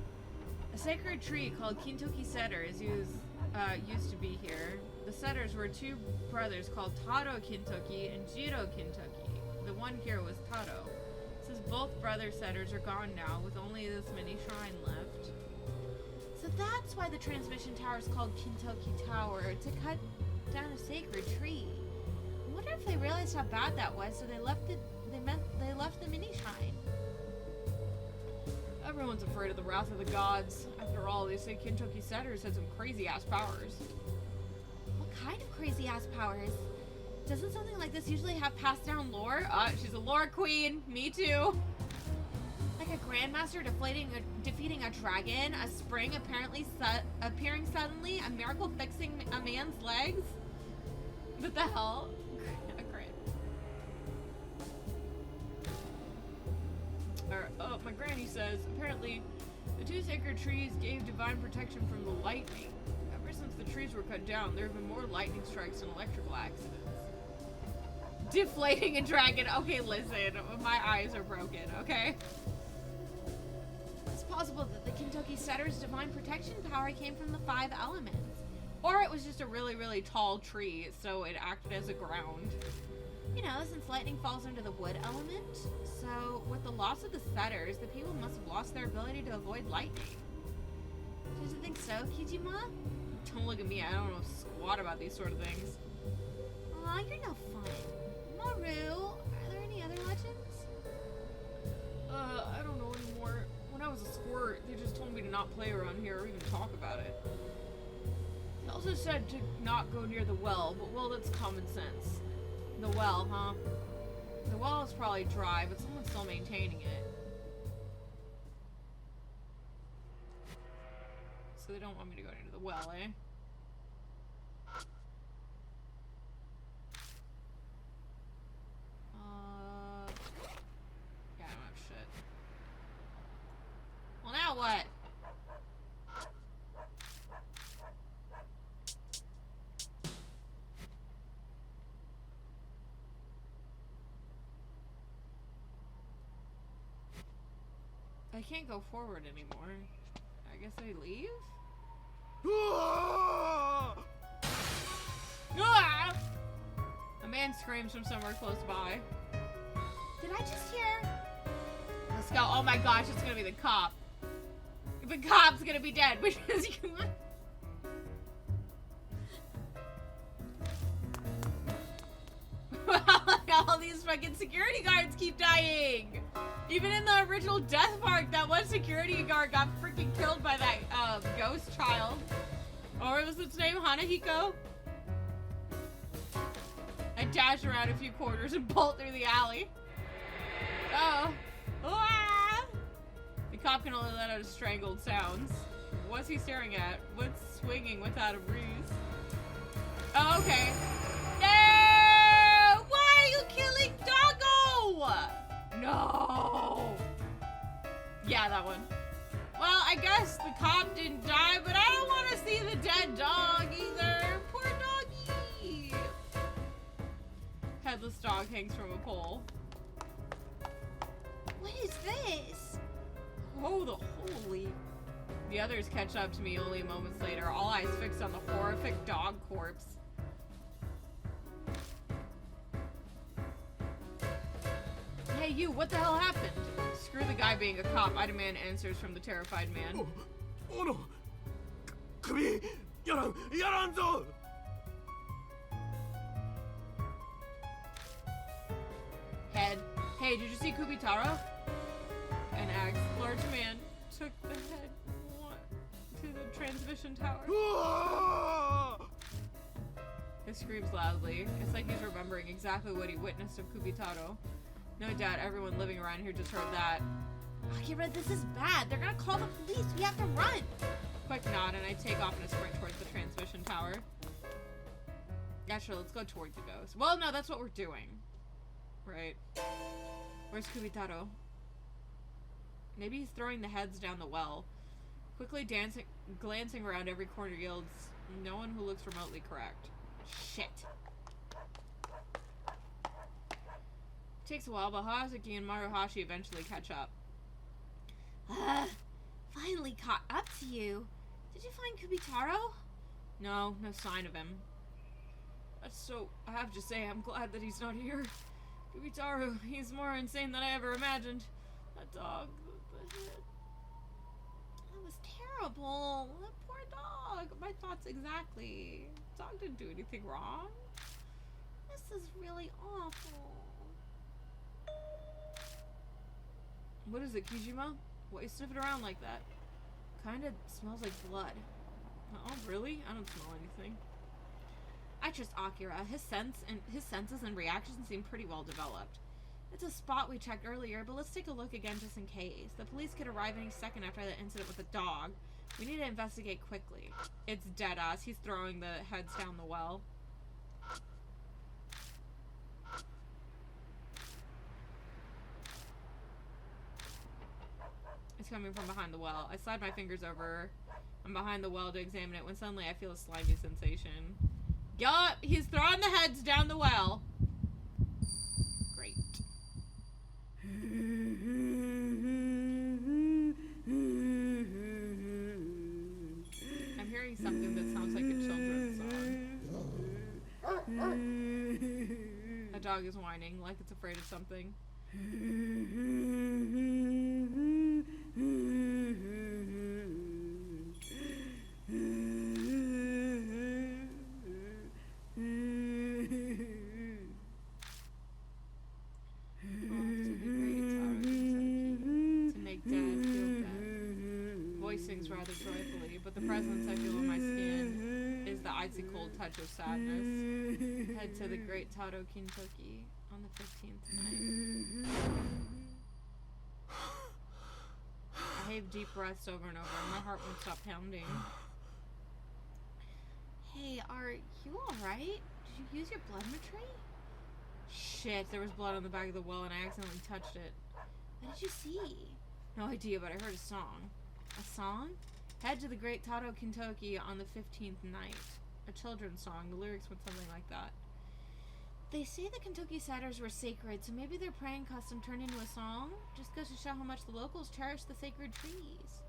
a sacred tree called Kintoki Setter is used to be here. The Setters were two brothers called Taro Kintoki and Jiro Kintoki. The one here was Taro. It says both brother Setters are gone now, with only this mini shrine left. So that's why the transmission tower is called Kintoki Tower, to cut down a sacred tree. I wonder if they realized how bad that was, so they left the mini shrine. Everyone's afraid of the wrath of the gods. After all, they say Kintoki Setters had some crazy-ass powers. What kind of crazy-ass powers? Doesn't something like this usually have passed-down lore? She's a lore queen. Me too. Like a grandmaster defeating a dragon, a spring appearing suddenly, a miracle fixing a man's legs? What the hell? My granny says, apparently, the two sacred trees gave divine protection from the lightning. Ever since the trees were cut down, there have been more lightning strikes and electrical accidents. Deflating a dragon. Okay, listen, my eyes are broken, okay? It's possible that the Kintoki Setter's divine protection power came from the 5 elements. Or it was just a really, really tall tree, so it acted as a ground. You know, since lightning falls under the wood element, so with the loss of the Setters, the people must have lost their ability to avoid lightning. Don't you think so, Kijima? Don't look at me, I don't know squat about these sort of things. Aw, you're no fun. Maru, are there any other legends? I don't know anymore. When I was a squirt, they just told me to not play around here or even talk about it. They also said to not go near the well, but well, that's common sense. The well, huh? The well is probably dry, but someone's still maintaining it. So they don't want me to go into the well, eh? Yeah, I don't have shit. Well, now what? I can't go forward anymore. I guess I leave? Ah! A man screams from somewhere close by. Did I just hear? Let's go. Oh my gosh, it's gonna be the cop. The cop's gonna be dead, which is all these fucking security guards keep dying. Even in the original Death Park, that one security guard got freaking killed by that ghost child. Or what was its name? Hanahiko? I dash around a few corners and bolt through the alley. Oh. Ah! The cop can only let out strangled sounds. What's he staring at? What's swinging without a breeze? Oh, okay. No! Why are you killing Doggo? No! Yeah, that one. Well, I guess the cop didn't die, but I don't want to see the dead dog either. Poor doggy. Headless dog hangs from a pole. What is this? Oh, the holy. The others catch up to me only moments later, all eyes fixed on the horrific dog corpse. Hey, you, what the hell happened? Screw the guy being a cop. I demand answers from the terrified man. Oh no! Kubi! Yaranzo! Head. Hey, did you see Kubitarou? An axe. Large man took the head to the transmission tower. He screams loudly. It's like he's remembering exactly what he witnessed of Kubitarou. No doubt everyone living around here just heard that. Okay, Red, this is bad. They're gonna call the police. We have to run. Quick nod, and I take off in a sprint towards the transmission tower. Yeah, sure, let's go towards the ghost. Well, no, that's what we're doing. Right. Where's Kubitarou? Maybe he's throwing the heads down the well. Quickly glancing around every corner yields no one who looks remotely correct. Shit. Takes a while, but Hazuki and Maruhashi eventually catch up. Finally caught up to you. Did you find Kubitarou? No sign of him. So, I have to say, I'm glad that he's not here. Kubitarou, he's more insane than I ever imagined. That dog, That was terrible. that poor dog. My thoughts exactly. The dog didn't do anything wrong. This is really awful. What is it, Kijima? Why are you sniffing around like that? Kinda smells like blood. Oh, really? I don't smell anything. I trust Akira. His senses and reactions seem pretty well developed. It's a spot we checked earlier, but let's take a look again just in case. The police could arrive any second after the incident with the dog. We need to investigate quickly. It's deadass. He's throwing the heads down the well. It's coming from behind the well. I slide my fingers over. I'm behind the well to examine it when suddenly I feel a slimy sensation. Yup! He's throwing the heads down the well. Great. I'm hearing something that sounds like a children's song. A dog is whining like it's afraid of something. Rather joyfully, but the presence I feel on my skin is the icy cold touch of sadness. Head to the Great Tado Kintoki on the 15th night. I heave deep breaths over and over, and my heart won't stop pounding. Hey, are you alright? Did you use your blood matray? Shit, there was blood on the back of the well and I accidentally touched it. What did you see? No idea, but I heard a song. A song? Head to the Great Tado Kintoki on the 15th night. A children's song. The lyrics went something like that. They say the Kentucky ciders were sacred, so maybe their praying custom turned into a song? Just goes to show how much the locals cherish the sacred trees.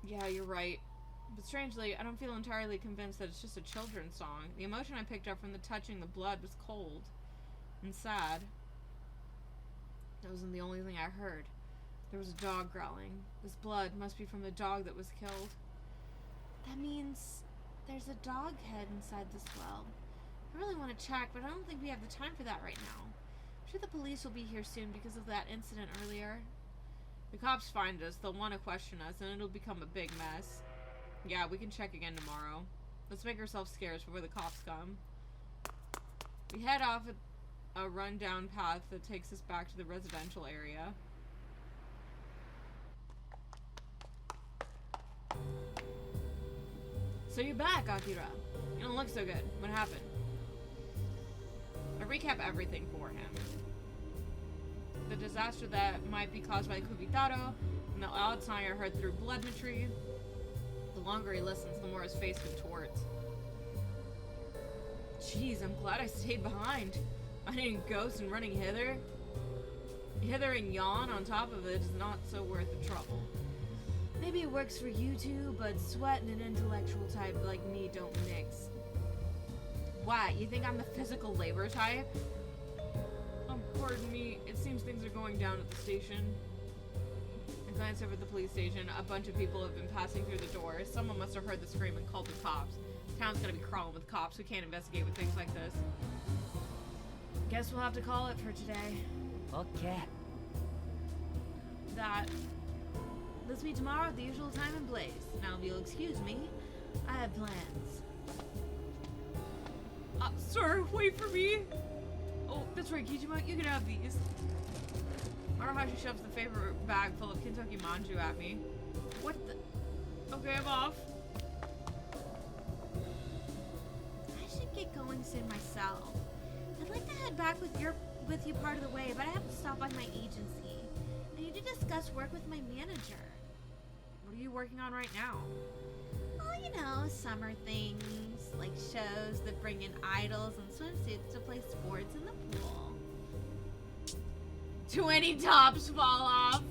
Yeah, you're right. But strangely, I don't feel entirely convinced that it's just a children's song. The emotion I picked up from the touching the blood was cold and sad. That wasn't the only thing I heard. There was a dog growling. This blood must be from the dog that was killed. That means there's a dog head inside this well. I really want to check, but I don't think we have the time for that right now. I'm sure the police will be here soon because of that incident earlier. The cops find us, they'll want to question us, and it'll become a big mess. Yeah, we can check again tomorrow. Let's make ourselves scarce before the cops come. We head off a run-down path that takes us back to the residential area. So you're back, Akira. You don't look so good. What happened? I recap everything for him. The disaster that might be caused by Kubitarou, and the loud song I heard through blood matry. The longer he listens, the more his face contorts. Jeez, I'm glad I stayed behind. Finding ghosts and running hither and yon on top of it is not so worth the trouble. Maybe it works for you two, but Sweat and an intellectual type like me don't mix. Why? You think I'm the physical labor type? Pardon me. It seems things are going down at the station. I glance over at the police station. A bunch of people have been passing through the doors. Someone must have heard the scream and called the cops. Town's gonna be crawling with cops who can't investigate with things like this. Guess we'll have to call it for today. Okay. Let's meet tomorrow at the usual time and place. Now, if you'll excuse me, I have plans. Sir, wait for me! Oh, that's right, Kijima, you can have these. Maruhashi shoves the favorite bag full of Kentucky manju at me. What the? Okay, I'm off. I should get going soon myself. I'd like to head back with you part of the way, but I have to stop by my agency. I need to discuss work with my manager. What are you working on right now? Oh, you know, summer things, like shows that bring in idols and swimsuits to play sports in the pool. 20 tops fall off.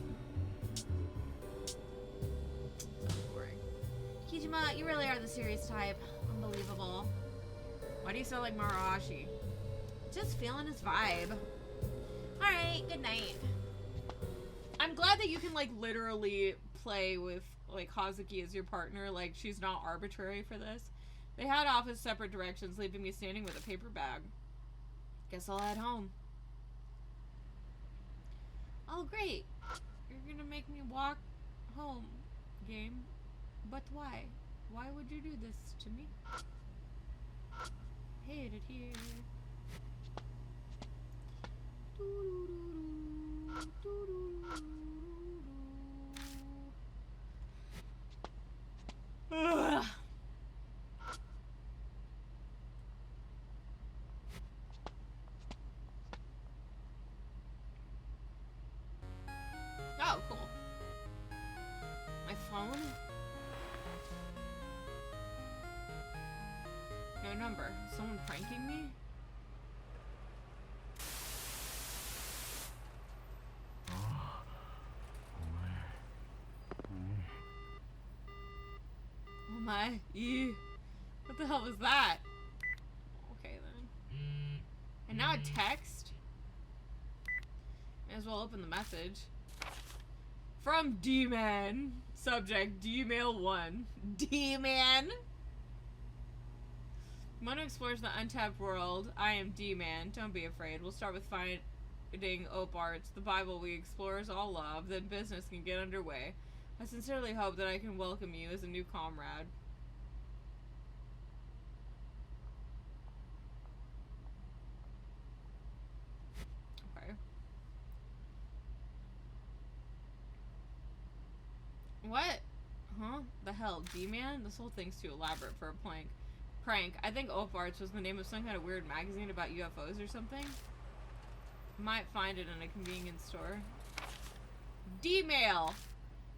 So boring. Kijima, you really are the serious type. Unbelievable. Why do you sound like Marahashi? Just feeling his vibe. Alright, good night. I'm glad that you can, like, literally play with, like, Hazuki as your partner. Like, she's not arbitrary for this. They head off in separate directions, leaving me standing with a paper bag. Guess I'll head home. Oh, great. You're gonna make me walk home, game. But why? Why would you do this to me? Hate it here. Ugh. Oh, cool. My phone? No number. Someone pranking me? Oh my. Ew. What the hell was that? Okay then. And now a text? May as well open the message. From D-Man. Subject, D-Mail 1. D-Man? Mono explores the untapped world. I am D-Man. Don't be afraid. We'll start with finding Oparts. The Bible we explorers all love. Then business can get underway. I sincerely hope that I can welcome you as a new comrade. Okay. What? Huh? The hell? D-Man? This whole thing's too elaborate for a prank. I think Oparts was the name of some kind of weird magazine about UFOs or something. Might find it in a convenience store. D-Mail!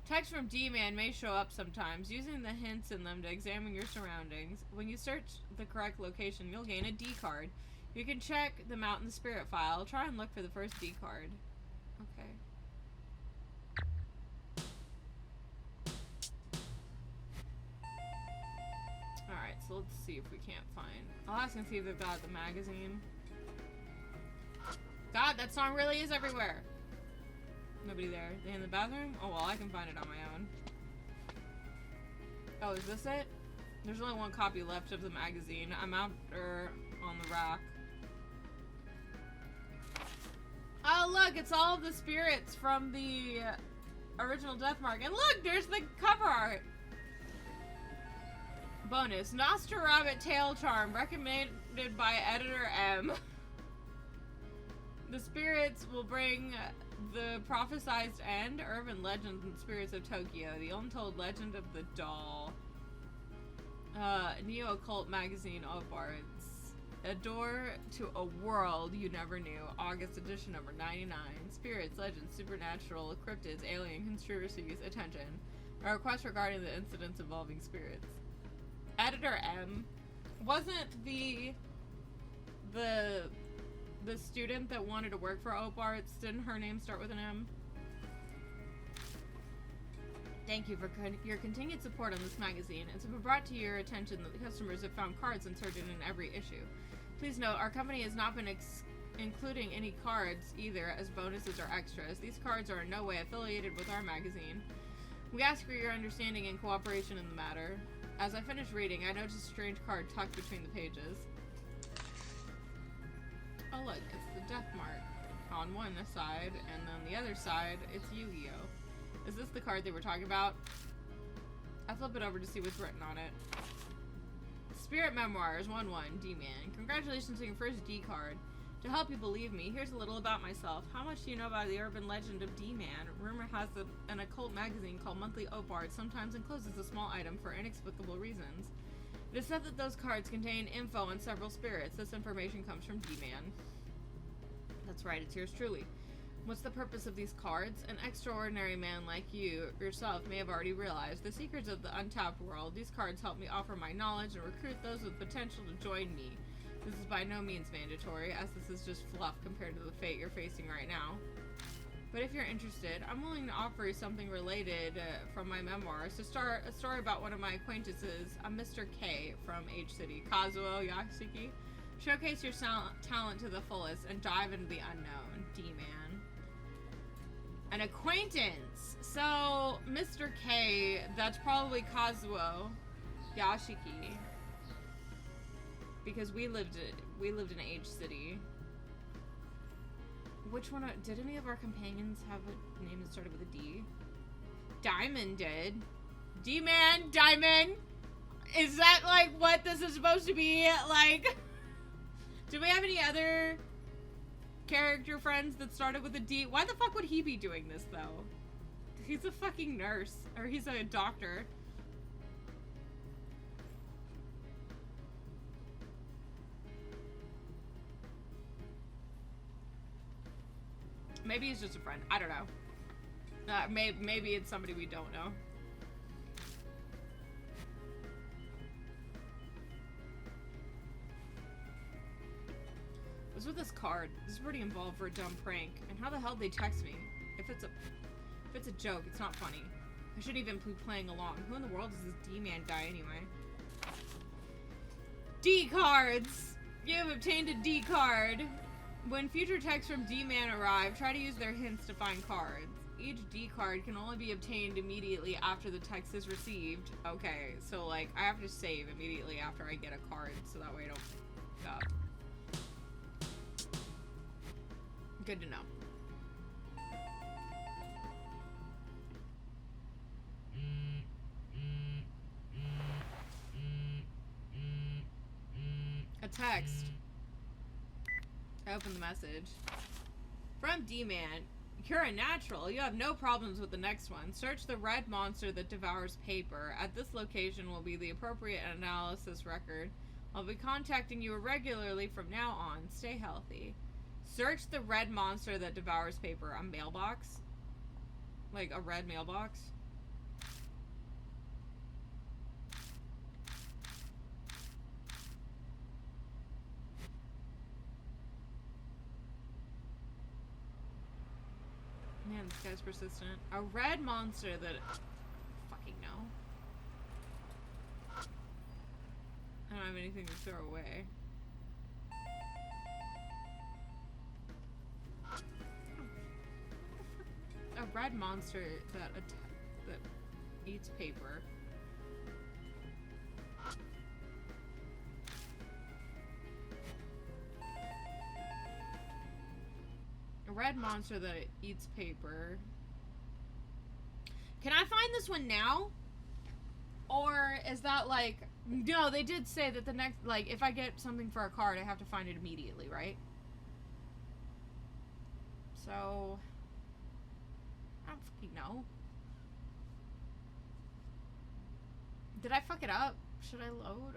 Text from D-Man may show up sometimes, using the hints in them to examine your surroundings. When you search the correct location, you'll gain a D card. You can check them out in the spirit file. Try and look for the first D card. Okay. Alright, so let's see if we can't find... I'll ask and see if they've got the magazine. God, that song really is everywhere! Nobody there. They in the bathroom? Oh well, I can find it on my own. Oh, is this it? There's only one copy left of the magazine. I'm out on the rack. Oh look, it's all of the spirits from the original Deathmark. And look, there's the cover art! Bonus, Nostra Rabbit Tail Charm, recommended by Editor M. The spirits will bring the prophesized end, urban legends and spirits of Tokyo, the untold legend of the doll. Neo-occult magazine Oparts. A door to a world you never knew. August edition number 99. Spirits, legends, supernatural, cryptids, alien conspiracies. Attention. A request regarding the incidents involving spirits. Editor M. Wasn't the student that wanted to work for Oparts, didn't her name start with an M? Thank you for your continued support on this magazine. It's been brought to your attention that the customers have found cards inserted in every issue. Please note, our company has not been including any cards either as bonuses or extras. These cards are in no way affiliated with our magazine. We ask for your understanding and cooperation in the matter. As I finished reading, I noticed a strange card tucked between the pages. Oh look, it's the Deathmark on one side, and then the other side, it's Yu-Gi-Oh! Is this the card they were talking about? I flip it over to see what's written on it. Spirit Memoirs 1-1, D-Man. Congratulations on your first D card. To help you believe me, here's a little about myself. How much do you know about the urban legend of D-Man? Rumor has that an occult magazine called Monthly Opart sometimes encloses a small item for inexplicable reasons. It is said that those cards contain info on several spirits. This information comes from D-Man. That's right, it's yours truly. What's the purpose of these cards? An extraordinary man like you yourself may have already realized. The secrets of the untapped world. These cards help me offer my knowledge and recruit those with potential to join me. This is by no means mandatory, as this is just fluff compared to the fate you're facing right now. But if you're interested, I'm willing to offer you something related from my memoirs. To start, a story about one of my acquaintances, a Mr. K from H City, Kazuo Yasuki. Showcase your talent to the fullest and dive into the unknown. D-Man. An acquaintance. So, Mr. K, that's probably Kazuo Yasuki. Because we lived in H City. Which one? Did any of our companions have a name that started with a D? Diamond did. D-Man, Diamond. Is that like what this is supposed to be? Like, do we have any other character friends that started with a D? Why the fuck would he be doing this though? He's a fucking nurse, or he's a doctor. Maybe he's just a friend. I don't know. Maybe it's somebody we don't know. What's with this card? This is pretty involved for a dumb prank. And how the hell did they text me? If it's a joke, it's not funny. I shouldn't even be playing along. Who in the world is this D-Man guy anyway? D cards! You have obtained a D card. When future texts from D-Man arrive, try to use their hints to find cards. Each D card can only be obtained immediately after the text is received. Okay, so like, I have to save immediately after I get a card, so that way I don't fuck up. Good to know. A text. I open the message. From D-Man. You're a natural. You have no problems with the next one. Search the red monster that devours paper. At this location will be the appropriate analysis record. I'll be contacting you regularly from now on. Stay healthy. Search the red monster that devours paper. A mailbox? Like a red mailbox? Man, this guy's persistent. A red monster that... fucking no. I don't have anything to throw away. A red monster that eats paper. A red monster that eats paper. Can I find this one now? Or is that like... No, they did say that the next... Like, if I get something for a card, I have to find it immediately, right? So... I don't fucking know. Did I fuck it up? Should I load?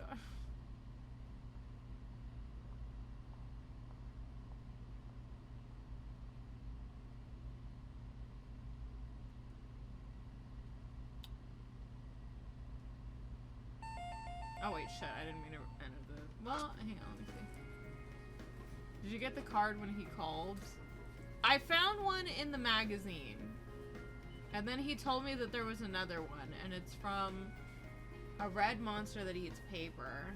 Oh wait, shit, I didn't mean to enter the... Well, hang on, let me see. Did you get the card when he called? I found one in the magazine. And then he told me that there was another one, and it's from a red monster that eats paper.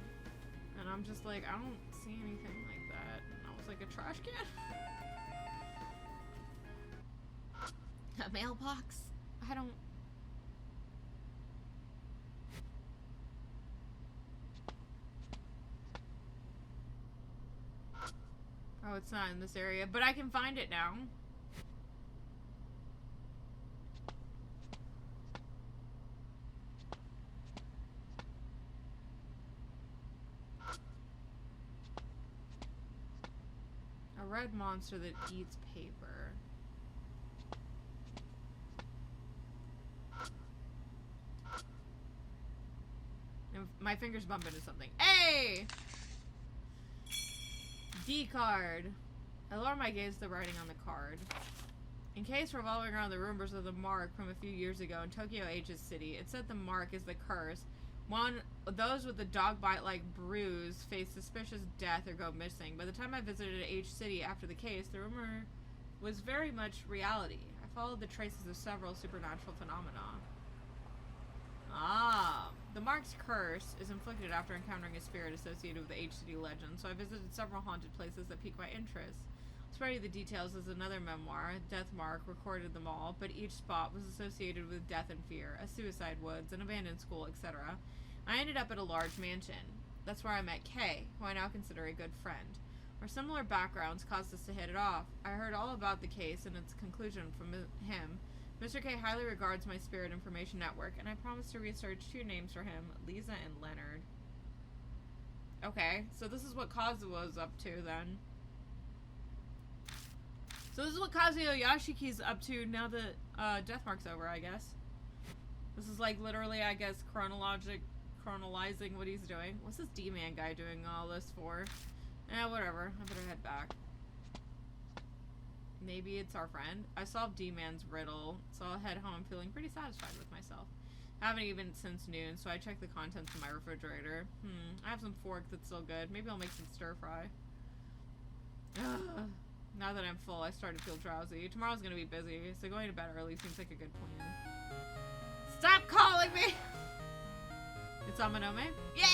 And I'm just like, I don't see anything like that. And I was like, a trash can? A mailbox? I don't... Oh, it's not in this area, but I can find it now. A red monster that eats paper. And my fingers bump into something. Hey! D card. I lower my gaze to the writing on the card. In case revolving around the rumors of the mark from a few years ago in Tokyo H's city, it said the mark is the curse Those with the dog bite-like bruise face suspicious death or go missing. By the time I visited H City after the case, the rumor was very much reality. I followed the traces of several supernatural phenomena. Ah, the Mark's curse is inflicted after encountering a spirit associated with the H City legend, so I visited several haunted places that piqued my interest. Spare you the details is another memoir. Death Mark recorded them all, but each spot was associated with death and fear, a suicide woods, an abandoned school, etc. I ended up at a large mansion. That's where I met Kay, who I now consider a good friend. Our similar backgrounds caused us to hit it off. I heard all about the case and its conclusion from him. Mr. K highly regards my spirit information network, and I promised to research 2 names for him, Lisa and Leonard. Okay, so this is what Kazuo's up to, then. So this is what Kazuo Yashiki's up to now that Death Mark's over, I guess. This is like literally, I guess, chronalizing what he's doing. What's this D-Man guy doing all this for? Whatever. I better head back. Maybe it's our friend. I solved D-Man's riddle, so I'll head home feeling pretty satisfied with myself. I haven't eaten since noon, so I checked the contents of my refrigerator. I have some pork that's still good. Maybe I'll make some stir-fry. Now that I'm full, I start to feel drowsy. Tomorrow's gonna be busy, so going to bed early seems like a good plan. Stop calling me! It's Amanome? Yeah!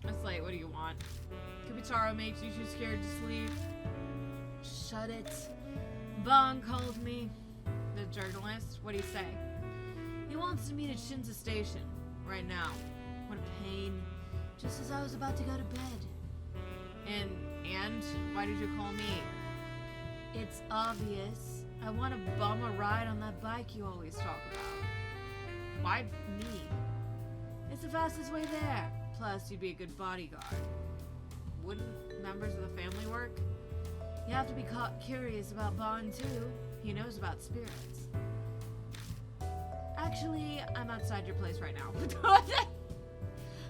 It's late, what do you want? Kubitarou makes you too scared to sleep. Shut it. Bon called me. The journalist? What'd he say? He wants to meet at Shinza Station. Right now. What a pain. Just as I was about to go to bed. And why did you call me? It's obvious. I want to bum a ride on that bike you always talk about. Why me? It's the fastest way there. Plus, you'd be a good bodyguard. Wouldn't members of the family work? You have to be curious about Bon, too. He knows about spirits. Actually, I'm outside your place right now.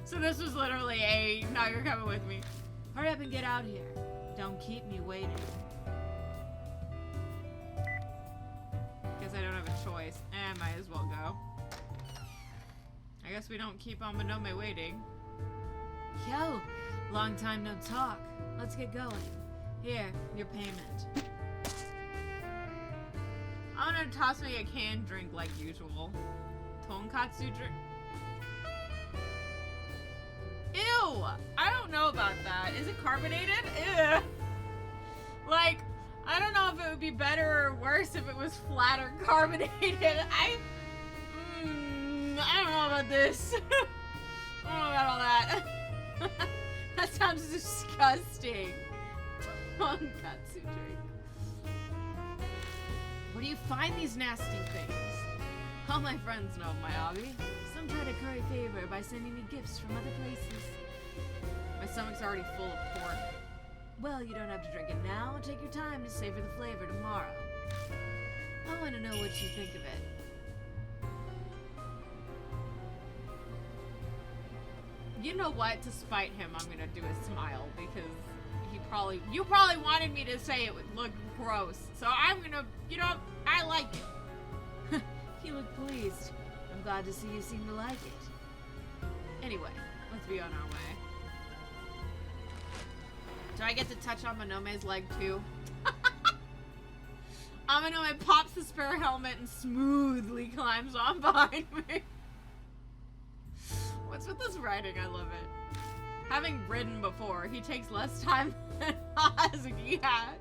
So this was literally a, now you're coming with me. Hurry up and get out here. Don't keep me waiting. Guess I don't have a choice. Might as well go. I guess we don't keep Amanome waiting. Yo, long time no talk. Let's get going. Here, your payment. I'm gonna toss me a canned drink like usual. Tonkatsu drink. Ew! I don't know about that. Is it carbonated? Ew. Like, I don't know if it would be better or worse if it was flat or carbonated. I don't know about this. I don't know about all that. That sounds disgusting. Tonkatsu drink. Where do you find these nasty things? All my friends know my hobby. Some try to curry favor by sending me gifts from other places. My stomach's already full of pork. Well, you don't have to drink it now. Take your time to savor the flavor tomorrow. I want to know what you think of it. You know what? To spite him, I'm gonna do a smile because you probably wanted me to say it would look gross. So I'm gonna, I like it. You look pleased. I'm glad to see you seem to like it. Anyway, let's be on our way. Do I get to touch Amanome's leg too? Amanome pops the spare helmet and smoothly climbs on behind me. What's with this riding? I love it. Having ridden before, he takes less time than Hazuki had.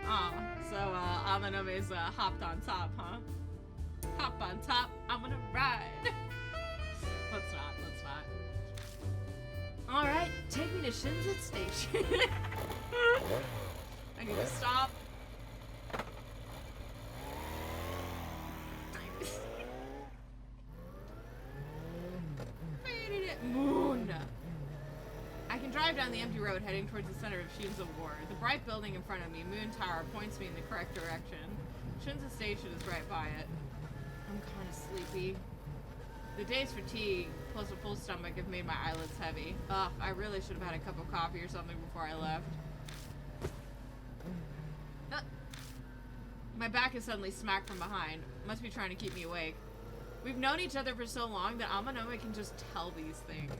Oh, so Amanome's hopped on top, huh? Hop on top, I'm gonna ride. Let's not. Alright, take me to Shinza Station. I need to stop. Moon. I can drive down the empty road heading towards the center of Shinza Ward. The bright building in front of me, Moon Tower, points me in the correct direction. Shinza Station is right by it. I'm kind of sleepy. The day's fatigue plus a full stomach have made my eyelids heavy. Ugh, I really should have had a cup of coffee or something before I left. My back is suddenly smacked from behind. Must be trying to keep me awake. We've known each other for so long that Amanome can just tell these things.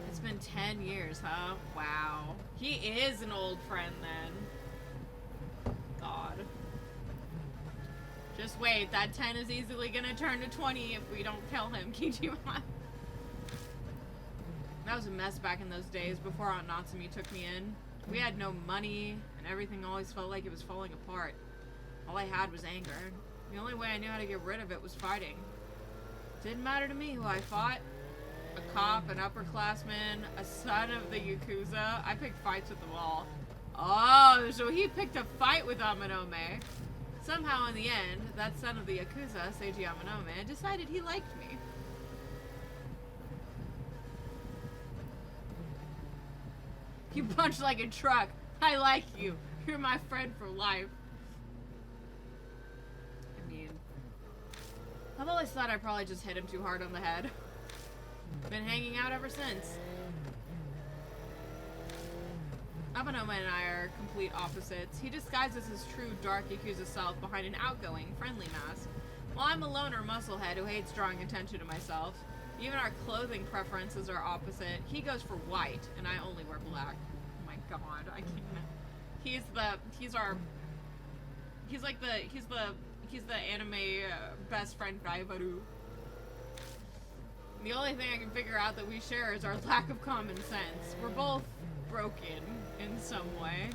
It's been 10 years, huh? Wow. He is an old friend then. God. Just wait, that 10 is easily gonna turn to 20 if we don't kill him, Kijima. That was a mess back in those days before Aunt Natsumi took me in. We had no money, and everything always felt like it was falling apart. All I had was anger. The only way I knew how to get rid of it was fighting. Didn't matter to me who I fought. A cop, an upperclassman, a son of the Yakuza. I picked fights with them all. Oh, so he picked a fight with Amanome. Somehow in the end, that son of the Yakuza, Seiji Amanome, decided he liked me. You punch like a truck. I like you. You're my friend for life. I mean, I've always thought I probably just hit him too hard on the head. Been hanging out ever since. Amanome and I are complete opposites. He disguises his true dark Yakuza self behind an outgoing, friendly mask, while I'm a loner musclehead who hates drawing attention to myself. Even our clothing preferences are opposite. He goes for white, and I only wear black. Oh my god, I can't. He's the anime best friend Raibaru. The only thing I can figure out that we share is our lack of common sense. We're both broken in some way.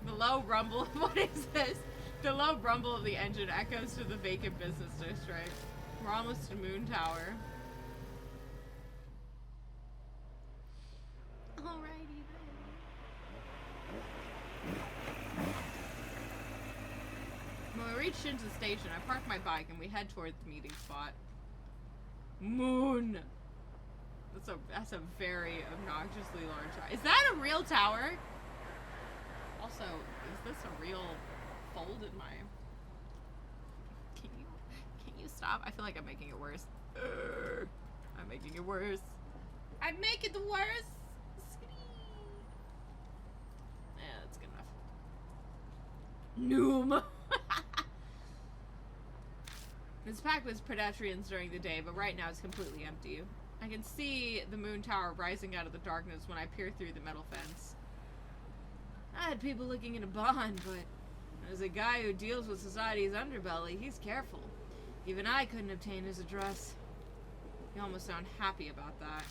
The low rumble, what is this? The low rumble of the engine echoes to the vacant business district. We're almost to Moon Tower. Alrighty then. When we reach Shinja Station, I park my bike and we head towards the meeting spot. Moon! That's a very obnoxiously large tower. Is that a real tower? Also, is this a real fold in my... Can you stop? I feel like I'm making it worse. I'm making it worse. I'm making the worst. Yeah, that's good enough. Noom. It's packed with pedestrians during the day, but right now it's completely empty. I can see the moon tower rising out of the darkness when I peer through the metal fence. I had people looking into Bond, but as a guy who deals with society's underbelly, he's careful. Even I couldn't obtain his address. You almost sound happy about that.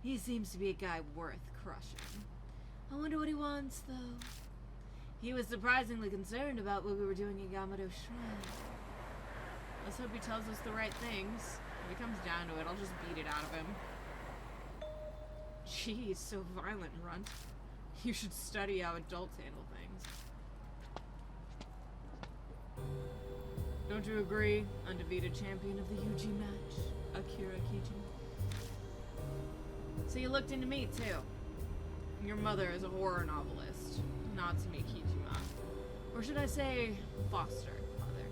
He seems to be a guy worth crushing. I wonder what he wants, though. He was surprisingly concerned about what we were doing at Yamato's shrine. Let's hope he tells us the right things. If it comes down to it, I'll just beat it out of him. Jeez, so violent, Runt. You should study how adults handle things. Don't you agree? Undefeated champion of the Yuji match, Akira Kijima. So you looked into me, too. Your mother is a horror novelist, Natsumi Kijima. Or should I say, foster mother.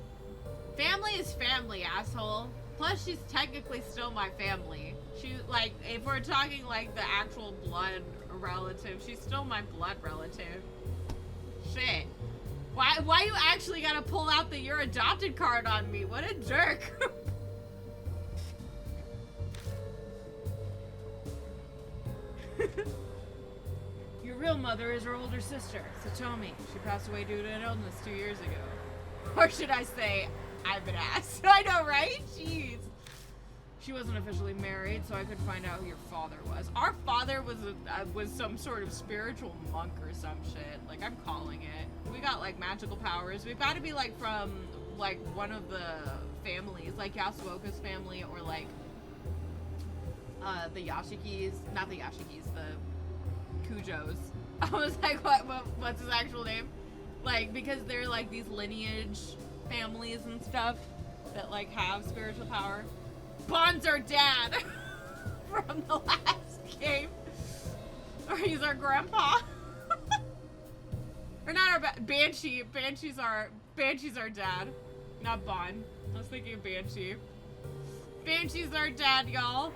Family is family, asshole. Plus, she's technically still my family. She, like, if we're talking, like, the actual blood relative, she's still my blood relative. Shit. Why you actually gotta pull out the you're adopted card on me? What a jerk. Your real mother is her older sister, Satomi. She passed away due to an illness 2 years ago. Or should I say, I've been asked. I know, right? Jeez. She wasn't officially married, so I could find out who your father was. Our father was some sort of spiritual monk or some shit. Like, I'm calling it. We got, like, magical powers. We've got to be, like, from, like, one of the families. Like, Yasuoka's family or, like, the Yashikis. Not the Yashikis, the Kujos. I was like, what's his actual name? Like, because they're, like, these lineage families and stuff that, like, have spiritual power. Bond's our dad from the last game. Or he's our grandpa. Or not our Banshee. Banshee's our dad. Not Bond. I was thinking of Banshee. Banshee's our dad, y'all.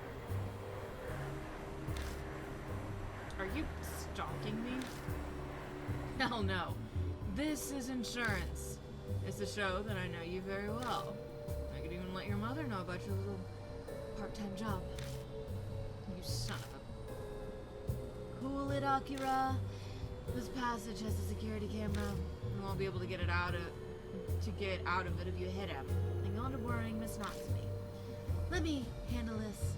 Are you stalking me? Hell no. This is insurance. It's to show that I know you very well. I could even let your mother know about your little part-time job. You son of a... Cool it, Akira. This passage has a security camera. You won't be able to get out of it if you hit him. And go to worrying Miss Natsumi. Let me handle this.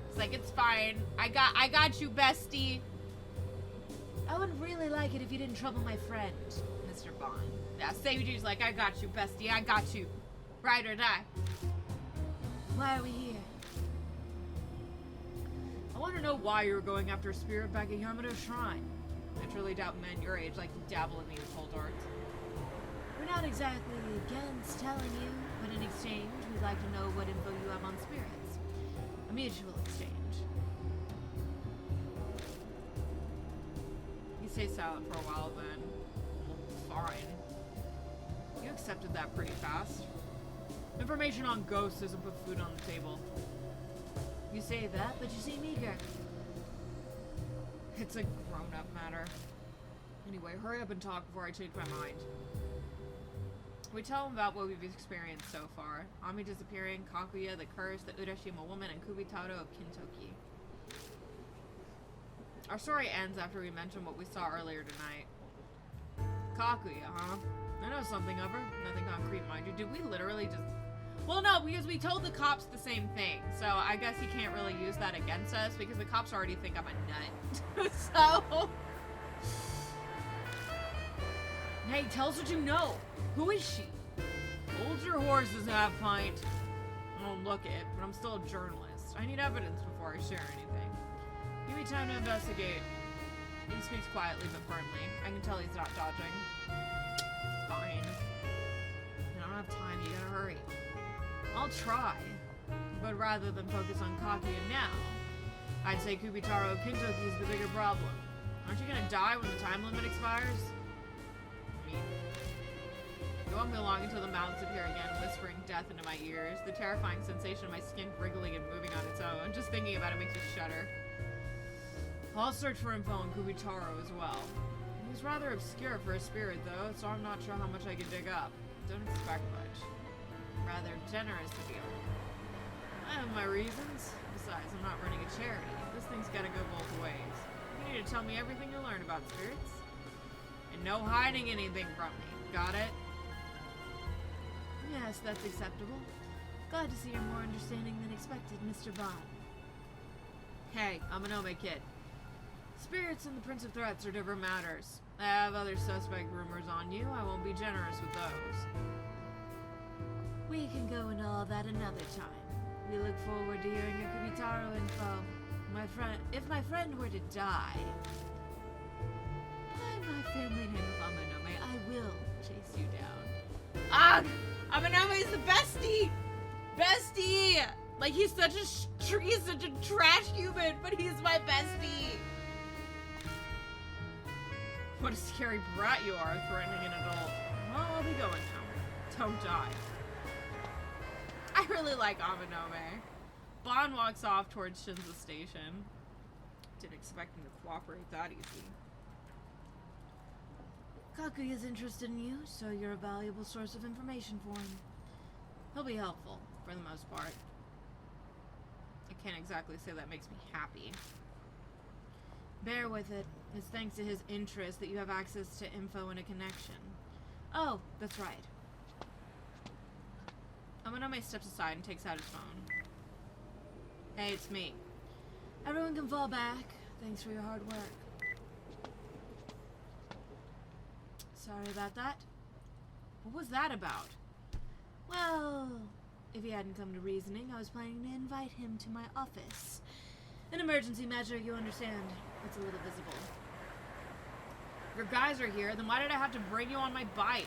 It's like, it's fine. I got you, bestie. I would really like it if you didn't trouble my friend. Mr. Bond. Yeah, Seiju's like, I got you, bestie. I got you. Ride or die. Why are we here? I want to know why you were going after a spirit back at Yamato's shrine. I truly doubt men your age like to dabble in these occult arts. We're not exactly against telling you, but in exchange, we'd like to know what info you have on spirits. A mutual exchange. You stay silent for a while then. Well, fine. You accepted that pretty fast. Information on ghosts doesn't put food on the table. You say that, but you seem eager. It's a grown-up matter. Anyway, hurry up and talk before I change my mind. We tell them about what we've experienced so far. Ami disappearing, Kakuya, the curse, the Urashima woman, and Kubitarou of Kintoki. Our story ends after we mention what we saw earlier tonight. Kakuya, huh? I know something of her. Nothing concrete, mind you. Did we literally just... Well, no, because we told the cops the same thing. So I guess he can't really use that against us because the cops already think I'm a nut. So... Hey, tell us what you know. Who is she? Hold your horses, half-pint. I don't look it, but I'm still a journalist. I need evidence before I share anything. Give me time to investigate. He speaks quietly but firmly. I can tell he's not dodging. Fine. I don't have time, you gotta hurry. I'll try. But rather than focus on Kakuya now, I'd say Kubitarou of Kintoki is the bigger problem. Aren't you gonna die when the time limit expires? I mean, you won't be long until the mountains appear again, whispering death into my ears. The terrifying sensation of my skin wriggling and moving on its own. Just thinking about it makes me shudder. I'll search for info on Kubitarou as well. He's rather obscure for a spirit, though, so I'm not sure how much I can dig up. Don't expect much. Rather generous of you. I have my reasons. Besides, I'm not running a charity. This thing's gotta go both ways. You need to tell me everything you learn about spirits. And no hiding anything from me. Got it? Yes, that's acceptable. Glad to see you're more understanding than expected, Mr. Bond. Hey, I'm an Ome kid. Spirits and the Prince of Threats are different matters. I have other suspect rumors on you. I won't be generous with those. We can go into all that another time. We look forward to hearing your Kubitarou info. If my friend were to die, by my family name of Amanome, I will chase you down. Ah! Amanome is the bestie! Bestie! Like, he's such a trash human, but he's my bestie! What a scary brat you are, threatening an adult. Well, I'll be going now. Don't die. I really like Amanome. Bond walks off towards Shinza Station. Didn't expect him to cooperate that easy. Kakuya's interested in you, so you're a valuable source of information for him. He'll be helpful, for the most part. I can't exactly say that makes me happy. Bear with it. It's thanks to his interest that you have access to info and a connection. Oh, that's right. Amanome steps aside and takes out his phone. Hey, it's me. Everyone can fall back. Thanks for your hard work. Sorry about that. What was that about? Well, if he hadn't come to reasoning, I was planning to invite him to my office. An emergency measure, you understand. It's a little visible. Your guys are here, then why did I have to bring you on my bike?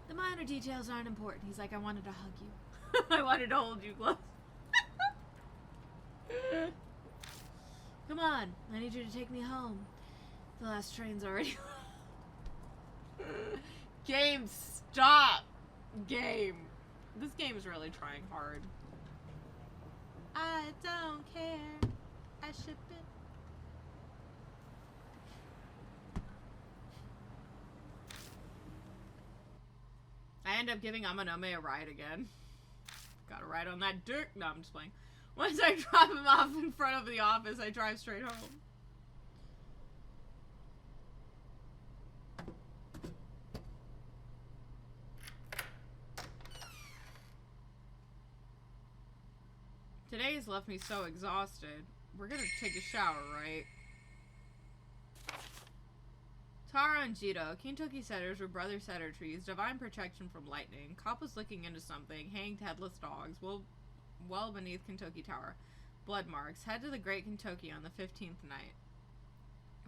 The minor details aren't important. He's like, I wanted to hug you. I wanted to hold you close. Come on, I need you to take me home. The last train's already... Game, stop! Game. This game is really trying hard. I don't care. I should be. I end up giving Amanome a ride again. Got a ride on that dirt. No, I'm just playing. Once I drop him off in front of the office, I drive straight home. Today's left me so exhausted. We're gonna take a shower, right? Tara and Jito, Kintoki setters were brother setter trees, divine protection from lightning. Cop was looking into something, hanged headless dogs, well beneath Kintoki Tower. Blood marks. Head to the Great Kintoki on the 15th night.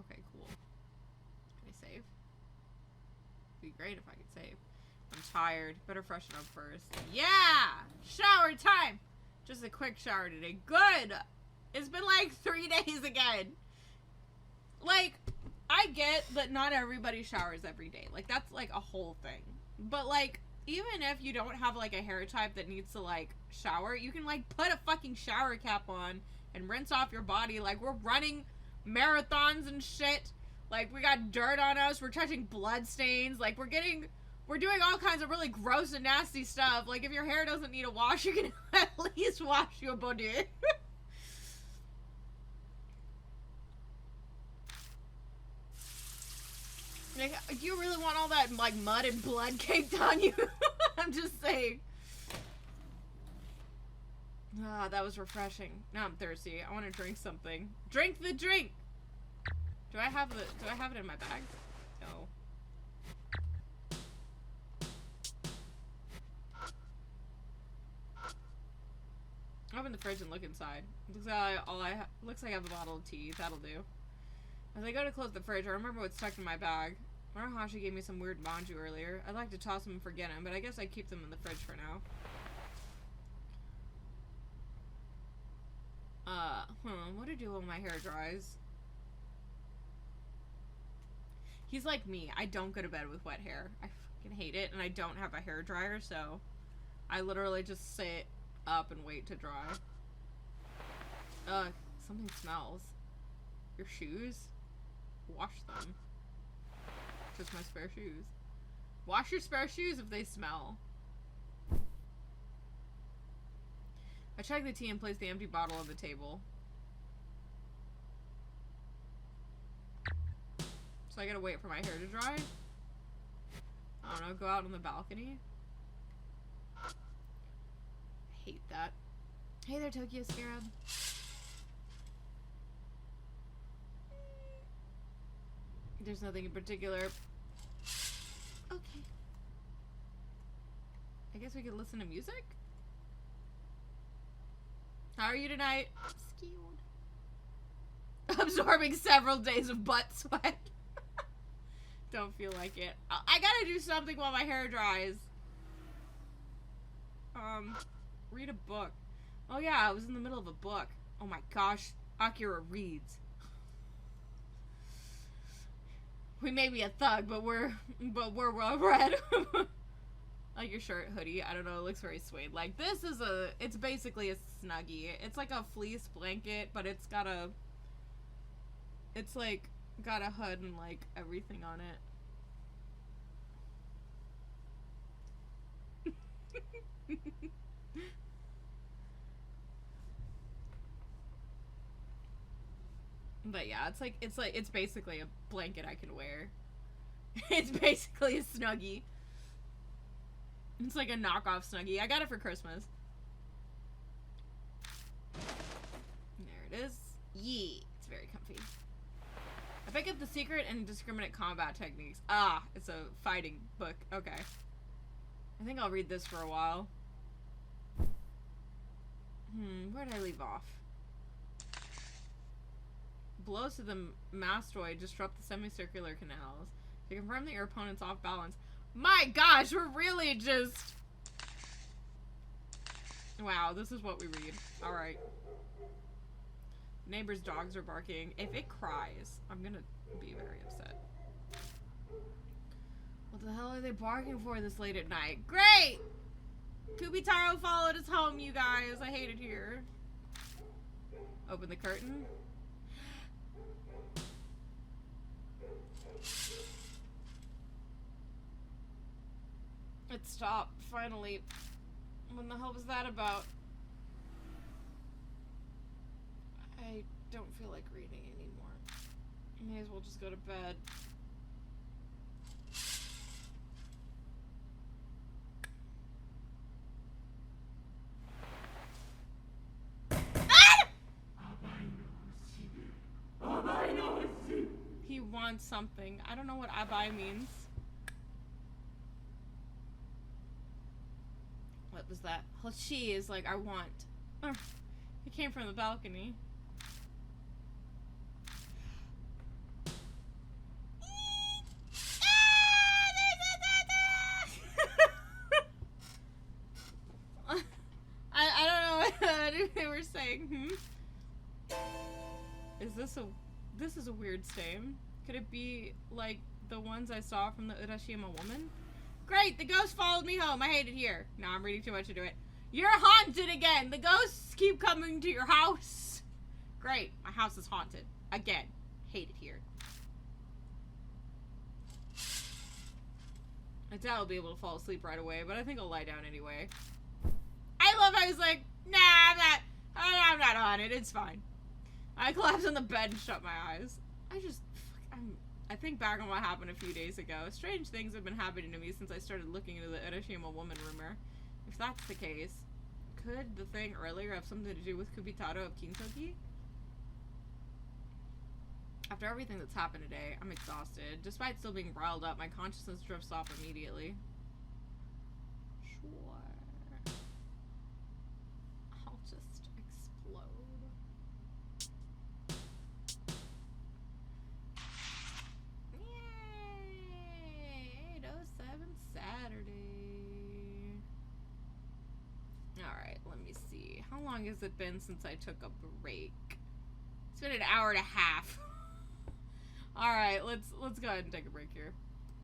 Okay, cool. Can I save? It'd be great if I could save. I'm tired. Better freshen up first. Yeah! Shower time! Just a quick shower today. Good! It's been like 3 days again. Like, I get that not everybody showers every day. Like, that's like a whole thing. But like, even if you don't have like a hair type that needs to like shower, you can like put a fucking shower cap on and rinse off your body. Like, we're running marathons and shit. Like, we got dirt on us. We're touching blood stains. Like, we're doing all kinds of really gross and nasty stuff. Like, if your hair doesn't need a wash, you can at least wash your body. Like, do you really want all that, like, mud and blood caked on you? I'm just saying. Ah, that was refreshing. Now I'm thirsty. I want to drink something. Drink the drink! Do I have it in my bag? No. Open the fridge and look inside. Looks like I have a bottle of tea. That'll do. As I go to close the fridge, I remember what's stuck in my bag. Marahashi gave me some weird manju earlier. I'd like to toss them and forget them, but I guess I keep them in the fridge for now. What to do when my hair dries? He's like me. I don't go to bed with wet hair. I fucking hate it, and I don't have a hair dryer, so I literally just sit up and wait to dry. Something smells. Your shoes? Wash them. Just my spare shoes. Wash your spare shoes if they smell. I check the tea and place the empty bottle on the table. So I gotta wait for my hair to dry? I don't know, go out on the balcony? I hate that. Hey there, Tokyo Scarab. There's nothing in particular. Okay. I guess we could listen to music? How are you tonight? Skewed. Absorbing several days of butt sweat. Don't feel like it. I gotta do something while my hair dries. Read a book. Oh yeah, I was in the middle of a book. Oh my gosh. Akira reads. We may be a thug, but we're well read. Like your shirt, hoodie. I don't know. It looks very suede. Like, this is it's basically a Snuggie. It's like a fleece blanket, but it's got a hood and like everything on it. But yeah, it's basically a blanket I can wear. It's basically a Snuggie. It's like a knockoff Snuggie. I got it for Christmas. There it is. Yee. It's very comfy. I pick up The Secret and Indiscriminate Combat Techniques. Ah, it's a fighting book. Okay. I think I'll read this for a while. Where did I leave off? Blows to the mastoid disrupt the semicircular canals. To confirm that your opponent's off balance. My gosh, we're really just... Wow, this is what we read. Alright. Neighbor's dogs are barking. If it cries, I'm gonna be very upset. What the hell are they barking for this late at night? Great! Kubitarou followed us home, you guys. I hate it here. Open the curtain. It stopped, finally. What the hell was that about? I don't feel like reading anymore. May as well just go to bed. He wants something. I don't know what abai means. What was that? Hoshi is like, I want. Oh, it came from the balcony. I don't know what they were saying. Is this is a weird stain. Could it be like the ones I saw from the Urashima woman? Great, the ghost followed me home. I hate it here. No, I'm reading too much into it. You're haunted again. The ghosts keep coming to your house. Great, my house is haunted. Again. Hate it here. I doubt I'll be able to fall asleep right away, but I think I'll lie down anyway. I love how he's like, nah, I'm not haunted. It's fine. I collapsed on the bed and shut my eyes. I think back on what happened a few days ago. Strange things have been happening to me since I started looking into the Urashima woman rumor. If that's the case, could the thing earlier have something to do with Kubitarou of Kintoki? After everything that's happened today, I'm exhausted. Despite still being riled up, my consciousness drifts off immediately. Sure. I'll just explode. Yay! 8:07 Saturday. Alright, let me see. How long has it been since I took a break? It's been an hour and a half. Alright, let's go ahead and take a break here.